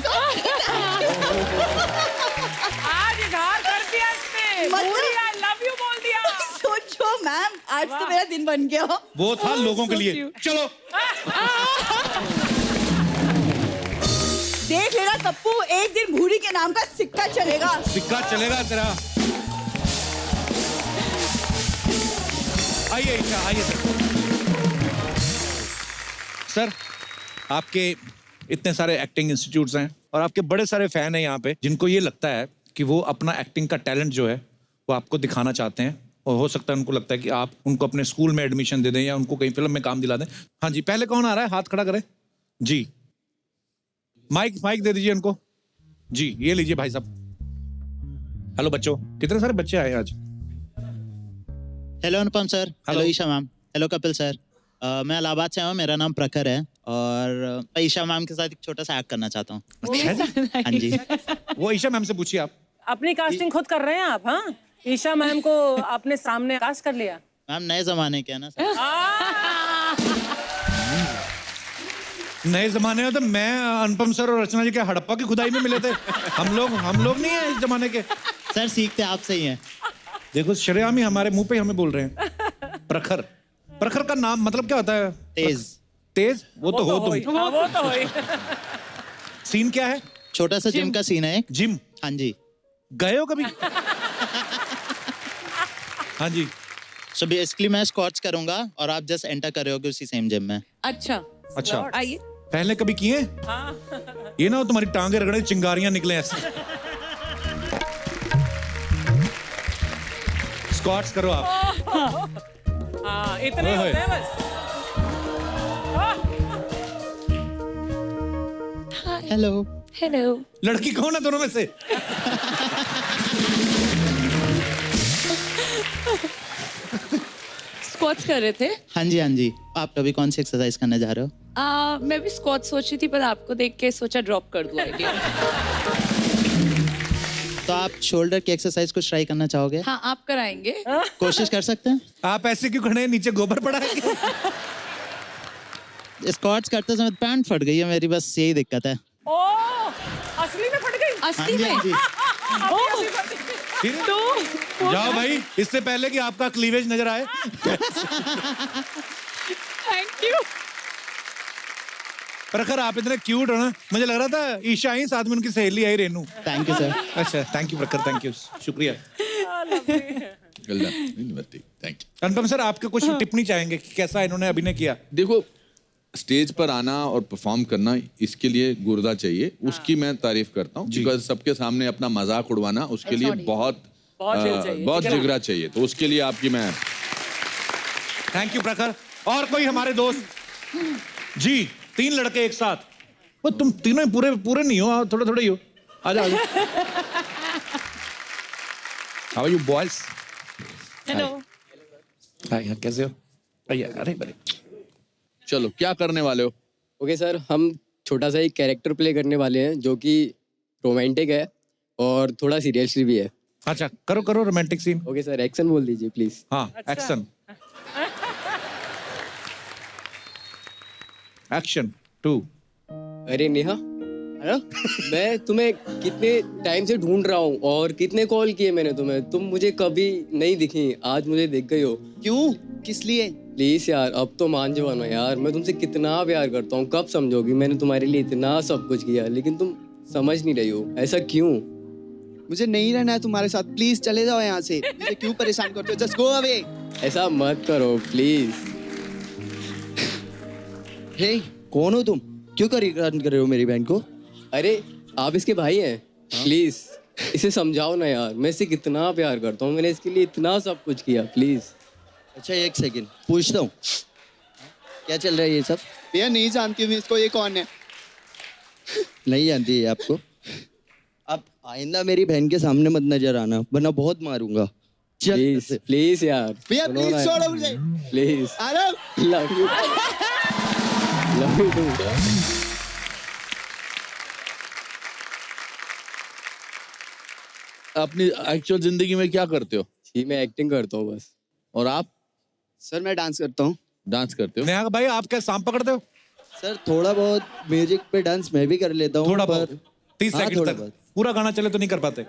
इधर कर दिया इसने। पूरी आई लव यू बोल दिया। सोचो मैम, आज तो मेरा दिन बन गया। वो था लोगों के लिए। चलो देख लेना कप्पू, एक दिन भूरी के नाम का सिक्का चलेगा। सिक्का चलेगा तेरा। आइए ईशा आइए सर। आपके इतने सारे एक्टिंग इंस्टीट्यूट्स हैं और आपके बड़े सारे फैन हैं यहाँ पे, जिनको ये लगता है कि वो अपना एक्टिंग का टैलेंट जो है वो आपको दिखाना चाहते हैं, और हो सकता है उनको लगता है कि आप उनको अपने स्कूल में एडमिशन दे दें या उनको कहीं फिल्म में काम दिला दें। हाँ जी पहले कौन आ रहा है? हाथ खड़ा करें जी। माइक दे दीजिए उनको जी। ये लीजिए भाई साहब। हेलो बच्चों, कितने सारे बच्चे आए आज? Hello Anupam sir. Hello Isha ma'am. Hello Kapil sir. मैं इलाहाबाद से हूँ, मेरा नाम प्रखर है और मैं ईशा मैम के साथ एक छोटा सा एक्ट करना चाहता हूँ। हाँ जी। वो ईशा मैम से पूछिए आप। अपनी कास्टिंग खुद कर रहे हैं आप? हाँ ईशा मैम को आपने सामने कास्ट कर लिया। मैम नए जमाने के है ना सर। नए जमाने में तो मैं अनुपम सर और रचना जी के हड़प्पा की खुदाई में मिले थे। हम लोग नहीं है इस जमाने के। सर सीखते आपसे ही हैं। देखो शरेआम ही हमारे मुंह पे हमें बोल रहे हैं। प्रखर, प्रखर का नाम मतलब क्या होता है? तेज। तेज? वो तो हो तुम। वो तो हो। सीन क्या है? छोटा सा जिम का सीन है। जिम? हाँ जी। गए हो कभी? हाँ जी। सो बेसिकली मैं स्क्वाट्स करूंगा और आप जस्ट एंटर कर रहे होगे उसी सेम जिम में। अच्छा अच्छा आइए। पहले कभी किए? ये ना हो तुम्हारी टांगे रगड़े चिंगारियां निकले ऐसे। स्क्वाट्स करो आप। हाँ इतने होते हैं बस। हेलो। हेलो। लड़की कौन है दोनों में से? स्क्वाट्स कर रहे थे? हाँ जी हाँ जी। आप अभी कौन सी एक्सरसाइज करने जा रहे हो? मैं भी स्क्वाट सोच रही थी, पर आपको देख के सोचा ड्रॉप कर दूं आइडिया। तो आप शोल्डर की एक्सरसाइज कुछ ट्राई करना चाहोगे? हाँ आप कराएंगे। कोशिश कर सकते हैं? आप ऐसे क्यों खड़े हैं, नीचे गोबर पड़ा है क्या? स्क्वाट्स करते समय पैंट फट गई है मेरी, बस यही दिक्कत है। ओ, असली में फट गई? असली में? तो जाओ भाई, इससे पहले कि आपका क्लीवेज नजर आए। Thank you. प्रखर आप इतने क्यूट हो ना, मुझे लग रहा था ईशा ही साथ में उनकी सहेली आई रेनू। Thank you sir. अच्छा thank you Prakhar, thank you, शुक्रिया। Thank you. अनुपम सर, आपके कुछ टिप्पणी चाहेंगे कि कैसा इन्होंने अभिनय किया? देखो, स्टेज पर आना और परफॉर्म करना, इसके लिए गुर्दा चाहिए, उसकी मैं तारीफ करता हूँ। बिकॉज सबके सामने अपना मजाक उड़वाना, उसके लिए बहुत जिगरा चाहिए। तो उसके लिए आपकी मैं थैंक यू प्रखर। और कोई हमारे दोस्त जी? 3 लड़के एक साथ। वो तुम तीनों पूरे पूरे नहीं हो, थोड़े थोड़े ही हो। आजा आजा। How are you boys? Hello. Hi, कैसे हो? अरे बड़े। चलो, क्या करने वाले हो? ओके सर, हम छोटा सा एक कैरेक्टर प्ले करने वाले हैं जो कि रोमांटिक है और थोड़ा सीरियसली भी है। अच्छा, करो करो romantic scene. Okay sir, action बोल दीजिए प्लीज। हाँ, एक्शन। एक्शन 2। अरे नेहा, मैं तुम्हें कितने टाइम से ढूंढ रहा हूँ और कितने कॉल किए मैंने तुम्हें, तुम मुझे कभी नहीं दिखी, आज मुझे दिख गई हो। क्यों? किस लिए? प्लीज यार, अब तो मान जाओ ना यार, मैं तुमसे कितना प्यार करता हूँ, कब समझोगी? मैंने तुम्हारे लिए इतना सब कुछ किया, लेकिन तुम समझ नहीं रही हो, ऐसा क्यों? मुझे नहीं रहना है तुम्हारे साथ, प्लीज चले जाओ यहाँ से। मुझे क्यों परेशान करते हो? Just go away. ऐसा मत करो प्लीज। हे, कौन हो तुम? क्यों परेशान कर रहे हो मेरी बहन को? अरे आप इसके भाई हैं, प्लीज इसे समझाओ ना यार, मैं इसे कितना प्यार करता हूँ, मैंने इसके लिए इतना सब कुछ किया, प्लीज। अच्छा एक सेकंड, पूछता हूँ क्या चल रहा है ये सब? भैया नहीं जानती हूँ इसको, ये कौन है? नहीं जानती है आपको? आप आइंदा मेरी बहन के सामने मत नजर आना, वरना बहुत मारूंगा। प्लीज प्लीज यार भैया, प्लीज छोड़ो मुझे, प्लीज। अरे love you, love you too. अपनी एक्चुअल जिंदगी में क्या करते हो? जी मैं एक्टिंग करता हूँ बस। और आप? सर मैं डांस करता हूँ। डांस करते हो? नेहा भाई, आप क्या सांप पकड़ते हो? सर थोड़ा बहुत म्यूजिक पे डांस मैं भी कर लेता हूँ। थोड़ा बहुत 30 हाँ, सेकंड थोड़ा तक। बहुत। पूरा गाना चले तो नहीं कर पाते?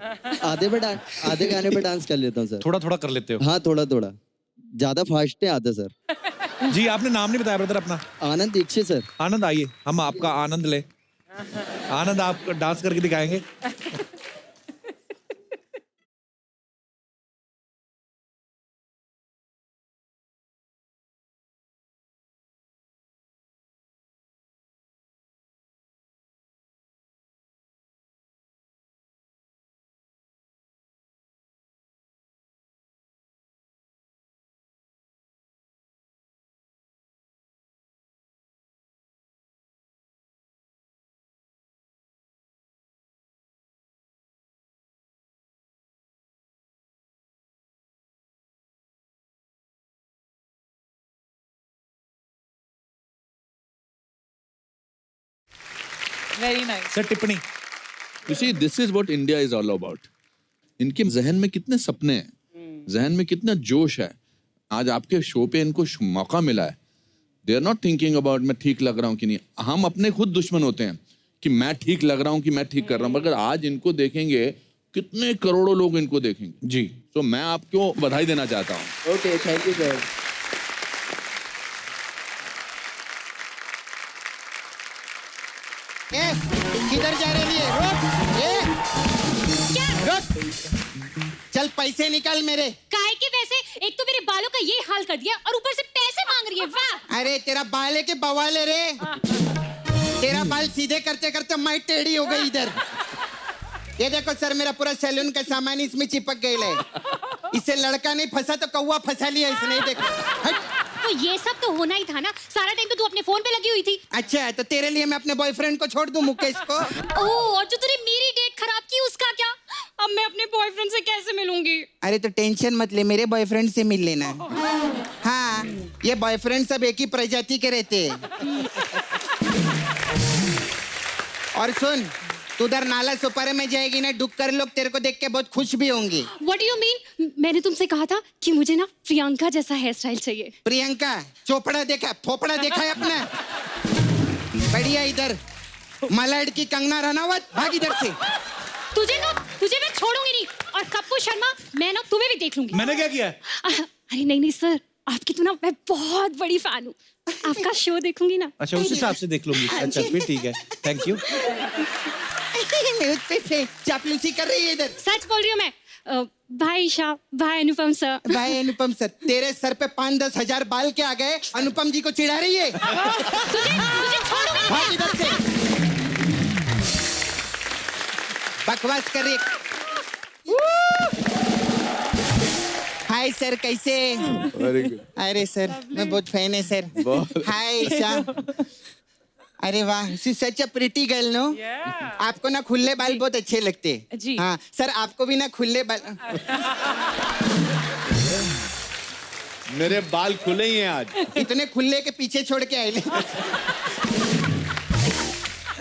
आधे गाने पे डांस कर लेता हूँ सर। थोड़ा थोड़ा कर लेते हो? हाँ थोड़ा थोड़ा, ज्यादा फास्ट नहीं आता सर। जी, आपने नाम नहीं बताया ब्रदर अपना? आनंद दीक्षित सर। आनंद, आइए हम आपका आनंद ले। आनंद, आप डांस करके दिखाएंगे? Very nice. सर टिप्पणी। You see, this is what India is all about. इनके जहन में कितने सपने हैं, जहन में कितना जोश है। आज आपके शो पे इनको मौका मिला है। They are not thinking about मैं ठीक लग रहा हूँ कि नहीं। हम अपने खुद दुश्मन होते हैं कि मैं ठीक लग रहा हूँ कि मैं ठीक कर रहा हूँ, मगर आज इनको देखेंगे कितने करोड़ों लोग इनको देखेंगे। जी, तो मैं आपको बधाई देना चाहता हूँ। Okay, thank you sir. किधर जा रही है? रुक, चल पैसे निकाल मेरे। काहे के पैसे? एक तो मेरे बालों का ये हाल कर दिया और ऊपर से पैसे मांग रही है। वाह! अरे तेरा बाल है कि बवाल है रे? तेरा बाल सीधे करते करते मैं टेढ़ी हो गई इधर। ये देखो सर, मेरा पूरा सैलून का सामान इसमें चिपक गई है। इससे लड़का नहीं फंसा तो कौवा फंसा लिया इसने। देखो, तो ये सब तो होना ही था ना। सारा टाइम तो तू अपने फोन पे लगी हुई थी। अच्छा, तो तेरे लिए मैं अपने बॉयफ्रेंड को छोड़ दूं, मुकेश को? ओह, और जो तूने मेरी डेट खराब की उसका क्या? अब मैं अपने बॉयफ्रेंड से कैसे मिलूंगी? अरे तो टेंशन मत ले, मेरे बॉयफ्रेंड से मिल लेना। हाँ, ये बॉयफ्रेंड सब एक ही प्रजाति के रहते हैं। और सुन, तू उधर नाला सुपारे में जाएगी ना, डुक्कर लोग तेरे को देख के बहुत खुश भी होंगे। What do you mean? मैंने तुमसे कहा था कि मुझे ना प्रियंका जैसा हेयर स्टाइल चाहिए। प्रियंका चोपड़ा देखा, फोपड़ा देखा है अपना? बढ़िया इधर मलाड की कंगना रनावत, भाग इधर से। तुझे मैं छोड़ूंगी नहीं, और कप्पू शर्मा मैं ना तुम्हें भी देख लूंगी। मैंने क्या किया? अरे नहीं सर, आपकी तो ना मैं बहुत बड़ी फैन हूँ, आपका शो देखूंगी ना। अच्छा, उस हिसाब से देख लूंगी। अच्छा फिर ठीक है, थैंक यू। चापलूसी कर रही है इधर। सच बोल रही हूँ मैं। भाई ईशा, भाई अनुपम सर। भाई अनुपम सर, तेरे सर पे 5-10 हजार बाल के आ गए, अनुपम जी को चिढ़ा रही है। तुझे छोड़ूंगी। भाग इधर से, बकवास कर रही है। हाय सर, कैसे? Very good. अरे सर, मैं बहुत फैन है सर। हाय ईशा। अरे वाह, she such a pretty girl no. आपको ना खुले बाल बहुत अच्छे लगते हैं। जी। हाँ सर, आपको भी ना खुले बाल। मेरे बाल खुले ही हैं आज। इतने खुले के पीछे छोड़ के आए।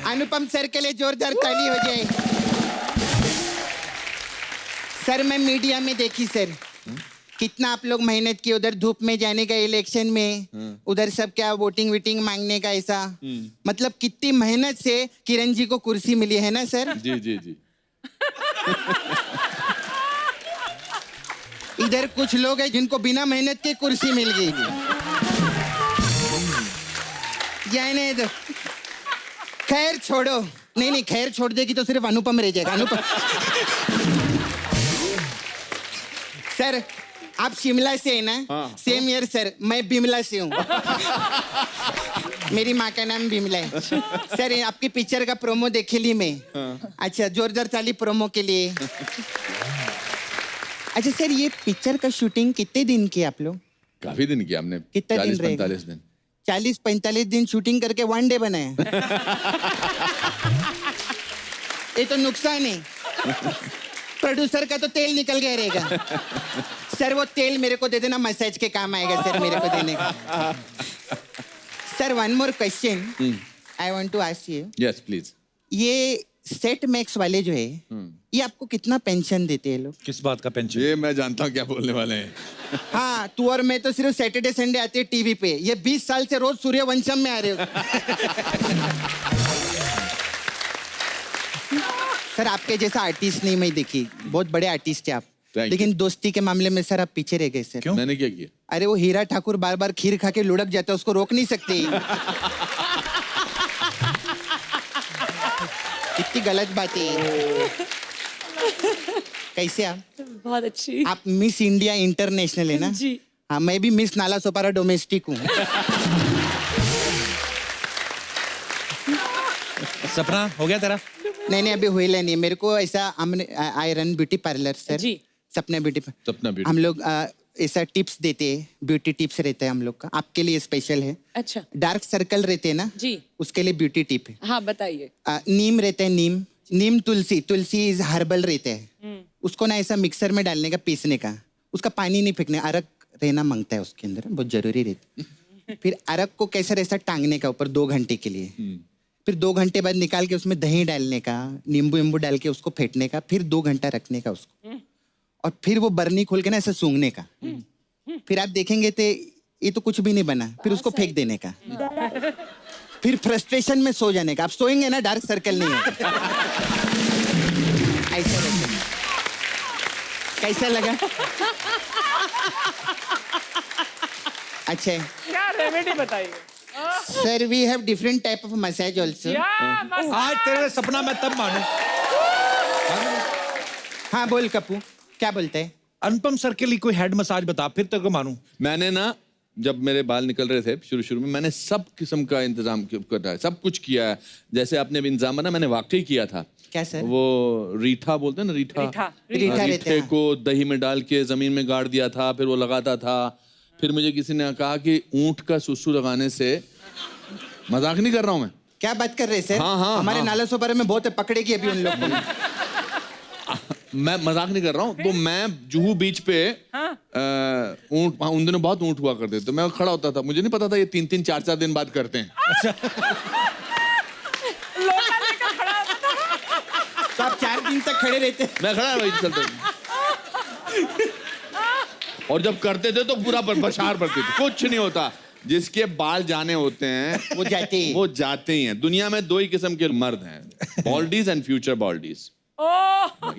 अनुपम सर के लिए जोरदार ताली हो जाए। सर मैं मीडिया में देखी सर, कितना आप लोग मेहनत की उधर धूप में जाने का, इलेक्शन में उधर सब क्या वोटिंग वीटिंग मांगने का, ऐसा मतलब कितनी मेहनत से किरण जी को कुर्सी मिली है ना सर? जी जी जी। इधर कुछ लोग हैं जिनको बिना मेहनत के कुर्सी मिल गई। जाने दो, खैर छोड़ो। नहीं खैर छोड़ देगी तो सिर्फ अनुपम रह जाएगा। अनुपम सर, आप शिमला से है ना? सेम ईयर सर, मैं बिमला से हूँ। मेरी माँ का नाम बिमला है। सर आपकी पिक्चर का प्रोमो देखे ली मैं। अच्छा, जोरदार ताली प्रोमो के लिए। अच्छा सर, ये पिक्चर का शूटिंग कितने दिन की आप लोग? काफी दिन किया हमने। कितना दिन 40-45 दिन। 40-45 दिन शूटिंग करके 1 डे बनाया। ये तो नुकसान है। प्रोड्यूसर का तो तेल निकल गया रहेगा। सर वो तेल मेरे को दे देना, मसाज के काम आएगा सर मेरे को देने का। Sir one more question I want to ask you. Yes please. ये सेट मैक्स वाले जो है, ये आपको कितना पेंशन देते हैं लोग? किस बात का पेंशन? ये मैं जानता हूँ क्या बोलने वाले हैं। हाँ, तू और मैं तो सिर्फ सैटरडे संडे आते हैं टीवी पे। ये 20 साल से रोज सूर्यवंशम में आ रहे हो। सर आपके जैसा आर्टिस्ट नहीं मैं देखी, बहुत बड़े आर्टिस्ट है आप, लेकिन दोस्ती के मामले में सर आप पीछे रह गए सर। क्यों? मैंने क्या किया? अरे वो हीरा ठाकुर बार बार खीर खा के लुढ़क जाता है, उसको रोक नहीं सकते। कितनी गलत बात है। कैसे आप? बहुत अच्छी। आप मिस इंडिया इंटरनेशनल है ना? जी। हाँ, मैं भी मिस नाला सोपारा डोमेस्टिक हूँ। सपना हो गया तेरा? नहीं अभी हुई नहीं। मेरे को ऐसा I run beauty parlour sir. जी। सपना ब्यूटी। सपना ब्यूटी। हम लोग ऐसा टिप्स देते हैं, ब्यूटी टिप्स रहता है हम लोग का, आपके लिए स्पेशल है। अच्छा। डार्क सर्कल रहते हैं ना जी, उसके लिए ब्यूटी टिप है। हाँ बताइए। नीम रहता है, नीम तुलसी इज हर्बल रहते हैं। उसको ना ऐसा मिक्सर में डालने का, पीसने का, उसका पानी नहीं फेंकने, अरक रहना मांगता है उसके अंदर, बहुत जरूरी रहता। फिर अरक को कैसा ऐसा टांगने का ऊपर 2 घंटे के लिए, फिर 2 घंटे बाद निकाल के उसमें दही डालने का, नींबू डाल के उसको फेंटने का, फिर 2 घंटा रखने का उसको, और फिर वो बर्नी खोल के ना ऐसा सूंघने का। फिर आप देखेंगे तो ये तो कुछ भी नहीं बना, फिर उसको फेंक देने का, फिर फ्रस्ट्रेशन में सो जाने का। आप सोएंगे ना, डार्क सर्कल नहीं होगा। ऐसा लगेगा। कैसा लगा? अच्छा क्या रेमेडी बताइए? Sir we have different type of massage also. आज तेरे सपना मैं तब मानू। हाँ बोल कप्पू, क्या बोलते हैं? अनुपम सर के लिए कोई हेड मसाज बता, फिर तेरे को मानू। मैंने ना, जब मेरे बाल निकल रहे थे शुरू में, मैंने सब किस्म का इंतजाम करा है, सब कुछ किया है। जैसे आपने भी इंतजाम ना, मैंने वाकई किया था। क्या सर? वो रीठा बोलते हैं ना, रीठा रीठे को दही में डाल के जमीन में गाड़ दिया था, फिर वो लगाता था। फिर मुझे किसी ने कहा कि ऊंट का सुसु लगाने से, मजाक नहीं कर रहा हूँ मैं। क्या बात कर रहे हैं सर? हाँ, हमारे नाला सोपारे में बहुत पकड़ेगी अभी उन लोगों को। मैं मजाक नहीं कर रहा हूँ। तो मैं जुहू बीच पे ऊंट, उन दिनों बहुत ऊंट हुआ करते थे, मैं खड़ा होता था, मुझे नहीं पता था ये 3-3, 4-4 दिन बाद करते हैं। शाम तक खड़े रहते। मैं खड़ा वही चलते। और जब करते थे तो पूरा बशार पड़ती थी, कुछ नहीं होता। जिसके बाल जाने होते हैं वो जाते ही। वो जाते ही हैं। दुनिया में दो ही किस्म के मर्द हैं, बॉल्डीज एंड फ्यूचर बॉल्डीज।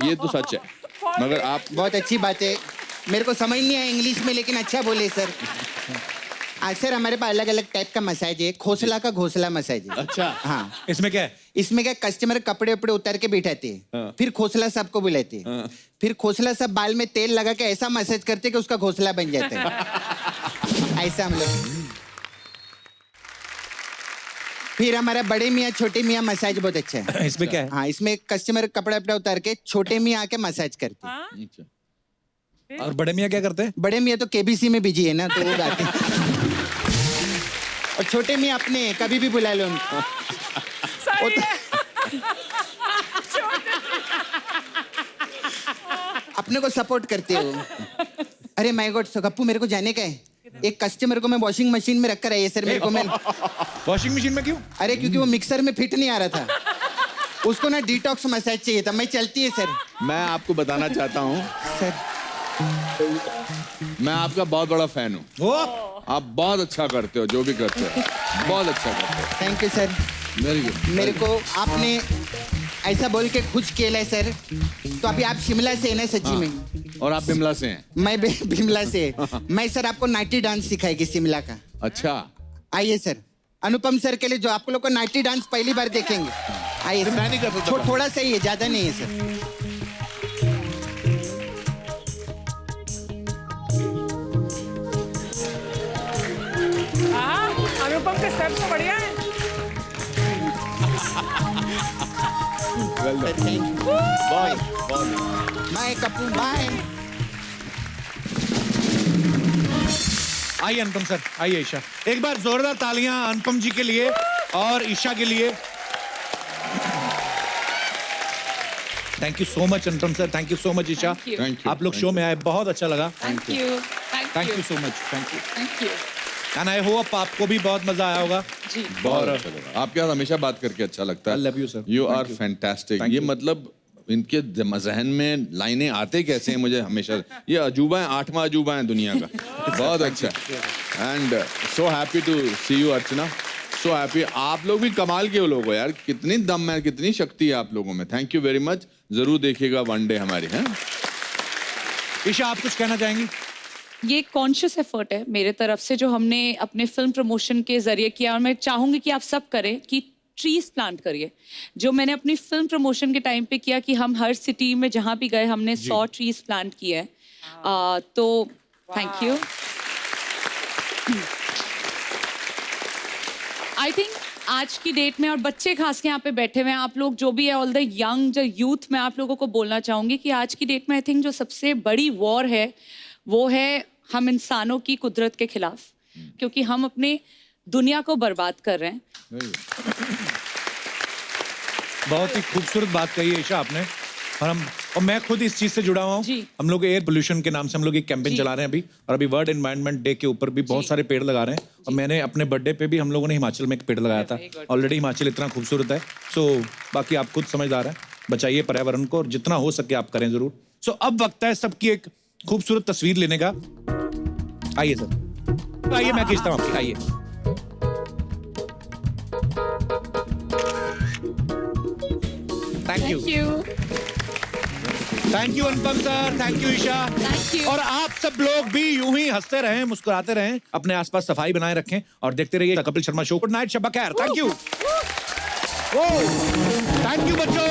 ये तो सच है। मगर आप बहुत अच्छी बात है, मेरे को समझ नहीं आया इंग्लिश में, लेकिन अच्छा बोले सर। सर हमारे पास अलग अलग टाइप का मसाज है। खोसला का घोसला मसाज है। अच्छा। हाँ, इसमें क्या है? इसमें क्या, कस्टमर कपड़े उपड़े उतार के बिठाते हैं, फिर खोसला साहब को बुलाते हैं, फिर खोसला साहब बाल में तेल लगा के ऐसा मसाज करते कि उसका घोसला बन जाता है। ऐसा हम लोग। फिर हमारा बड़े मियाँ छोटे मियाँ मसाज बहुत अच्छा है। इसमें क्या है? हाँ, इसमें कस्टमर कपड़ा उपड़ा उतार के छोटे मियाँ आके मसाज करते हैं। और बड़े मियाँ क्या करते हैं? बड़े मियाँ तो केबीसी में बिजी है ना, तो वो गाते हैं। और छोटे मियाँ अपने कभी भी बुला लो उनको। वो तो अपने को सपोर्ट करते हो। अरे माय गॉड गप्पू, मेरे को जाने का है। एक कस्टमर को मैं वॉशिंग मशीन में रख कर आई है सर। मेरे को मैं वॉशिंग मशीन में क्यों? अरे क्योंकि वो मिक्सर में फिट नहीं आ रहा था, उसको ना डिटॉक्स मसाज चाहिए था। मैं चलती है सर। मैं आपको बताना चाहता हूँ सर, मैं आपका बहुत बड़ा फैन हूँ। आप बहुत अच्छा करते हो, जो भी करते हो बहुत अच्छा करते हो। Thank you sir. Very good. मेरे को आपने ऐसा बोल के खुश किया है सर। तो अभी आप शिमला से है ना सच्ची में? और आप बिमला से हैं? मैं बिमला से। मैं सर आपको नाइटी डांस सिखाएगी शिमला का। अच्छा, आइए सर। अनुपम सर के लिए जो आप लोग को नाइटी डांस पहली बार देखेंगे, आइए सर। मैं नहीं कर सकता। थोड़ा सा ही है, ज्यादा नहीं है सर। अनुपम के स्टेप्स तो बढ़िया है। Bye Kapoor, bye. आइए अनुपम सर, आइए ईशा। एक बार जोरदार तालियां अनुपम जी के लिए और ईशा के लिए। Thank you so much Anupam sir, thank you so much Isha. Thank you. आप लोग शो में आए, बहुत अच्छा लगा। Thank you. Thank you so much, thank you. Thank you. And I hope आपको भी बहुत मजा आया होगा। जी। बहुत अच्छा लगा। आपके साथ हमेशा बात करके अच्छा लगता है। I love you, sir. You Thank are you. fantastic. Thank ये you. मतलब इनके जहन में लाइनें आते कैसे हैं मुझे हमेशा। ये अजूबा है, 8वां अजूबा है दुनिया का। बहुत अच्छा। And so happy to see you Archana, so happy. आप लोग भी कमाल के लोग हो यार, कितनी दम है, कितनी शक्ति है आप लोगों में। Thank you very much. जरूर देखिएगा वन डे हमारी। है ईशा, आप कुछ कहना चाहेंगी? ये कॉन्शियस एफर्ट है मेरे तरफ से जो हमने अपने फिल्म प्रमोशन के जरिए किया, और मैं चाहूंगी कि आप सब करें कि ट्रीज प्लांट करिए। जो मैंने अपनी फिल्म प्रमोशन के टाइम पे किया कि हम हर सिटी में जहां भी गए हमने 100 ट्रीज प्लांट किए हैं। तो थैंक यू। आई थिंक आज की डेट में, और बच्चे खास के यहाँ पे बैठे हुए हैं, आप लोग जो भी है, ऑल द यंग जो यूथ, मैं आप लोगों को बोलना चाहूंगी कि आज की डेट में आई थिंक जो सबसे बड़ी वॉर है वो है हम इंसानों की कुदरत के खिलाफ, क्योंकि हम अपने दुनिया को बर्बाद कर रहे हैं। बहुत ही खूबसूरत बात कही है ईशा आपने। और मैं खुद इस चीज से जुड़ा हुआ हूँ। हम लोग एयर पोल्यूशन के नाम से हम लोग एक कैंपेन चला रहे हैं अभी, और अभी वर्ल्ड एनवायरनमेंट डे के ऊपर भी बहुत सारे पेड़ लगा रहे हैं। और मैंने अपने बर्थडे पे भी हम लोगों ने हिमाचल में एक पेड़ लगाया था। ऑलरेडी हिमाचल इतना खूबसूरत है। सो बाकी आप खुद समझदार हैं, बचाइए पर्यावरण को, और जितना हो सके आप करें जरूर। सो अब वक्त है सबकी एक खूबसूरत तस्वीर लेने का। आइए सर, आइए मैं खींचता हूँ आपकी। आइए। Thank you. Thank you Anupam sir, thank you Isha. और आप सब लोग भी यूं ही हंसते रहें, मुस्कुराते रहें, अपने आसपास सफाई बनाए रखें और देखते रहिए Kapil Sharma show. Good night, शब्बा खैर। Thank you. थैंक यू बच्चों।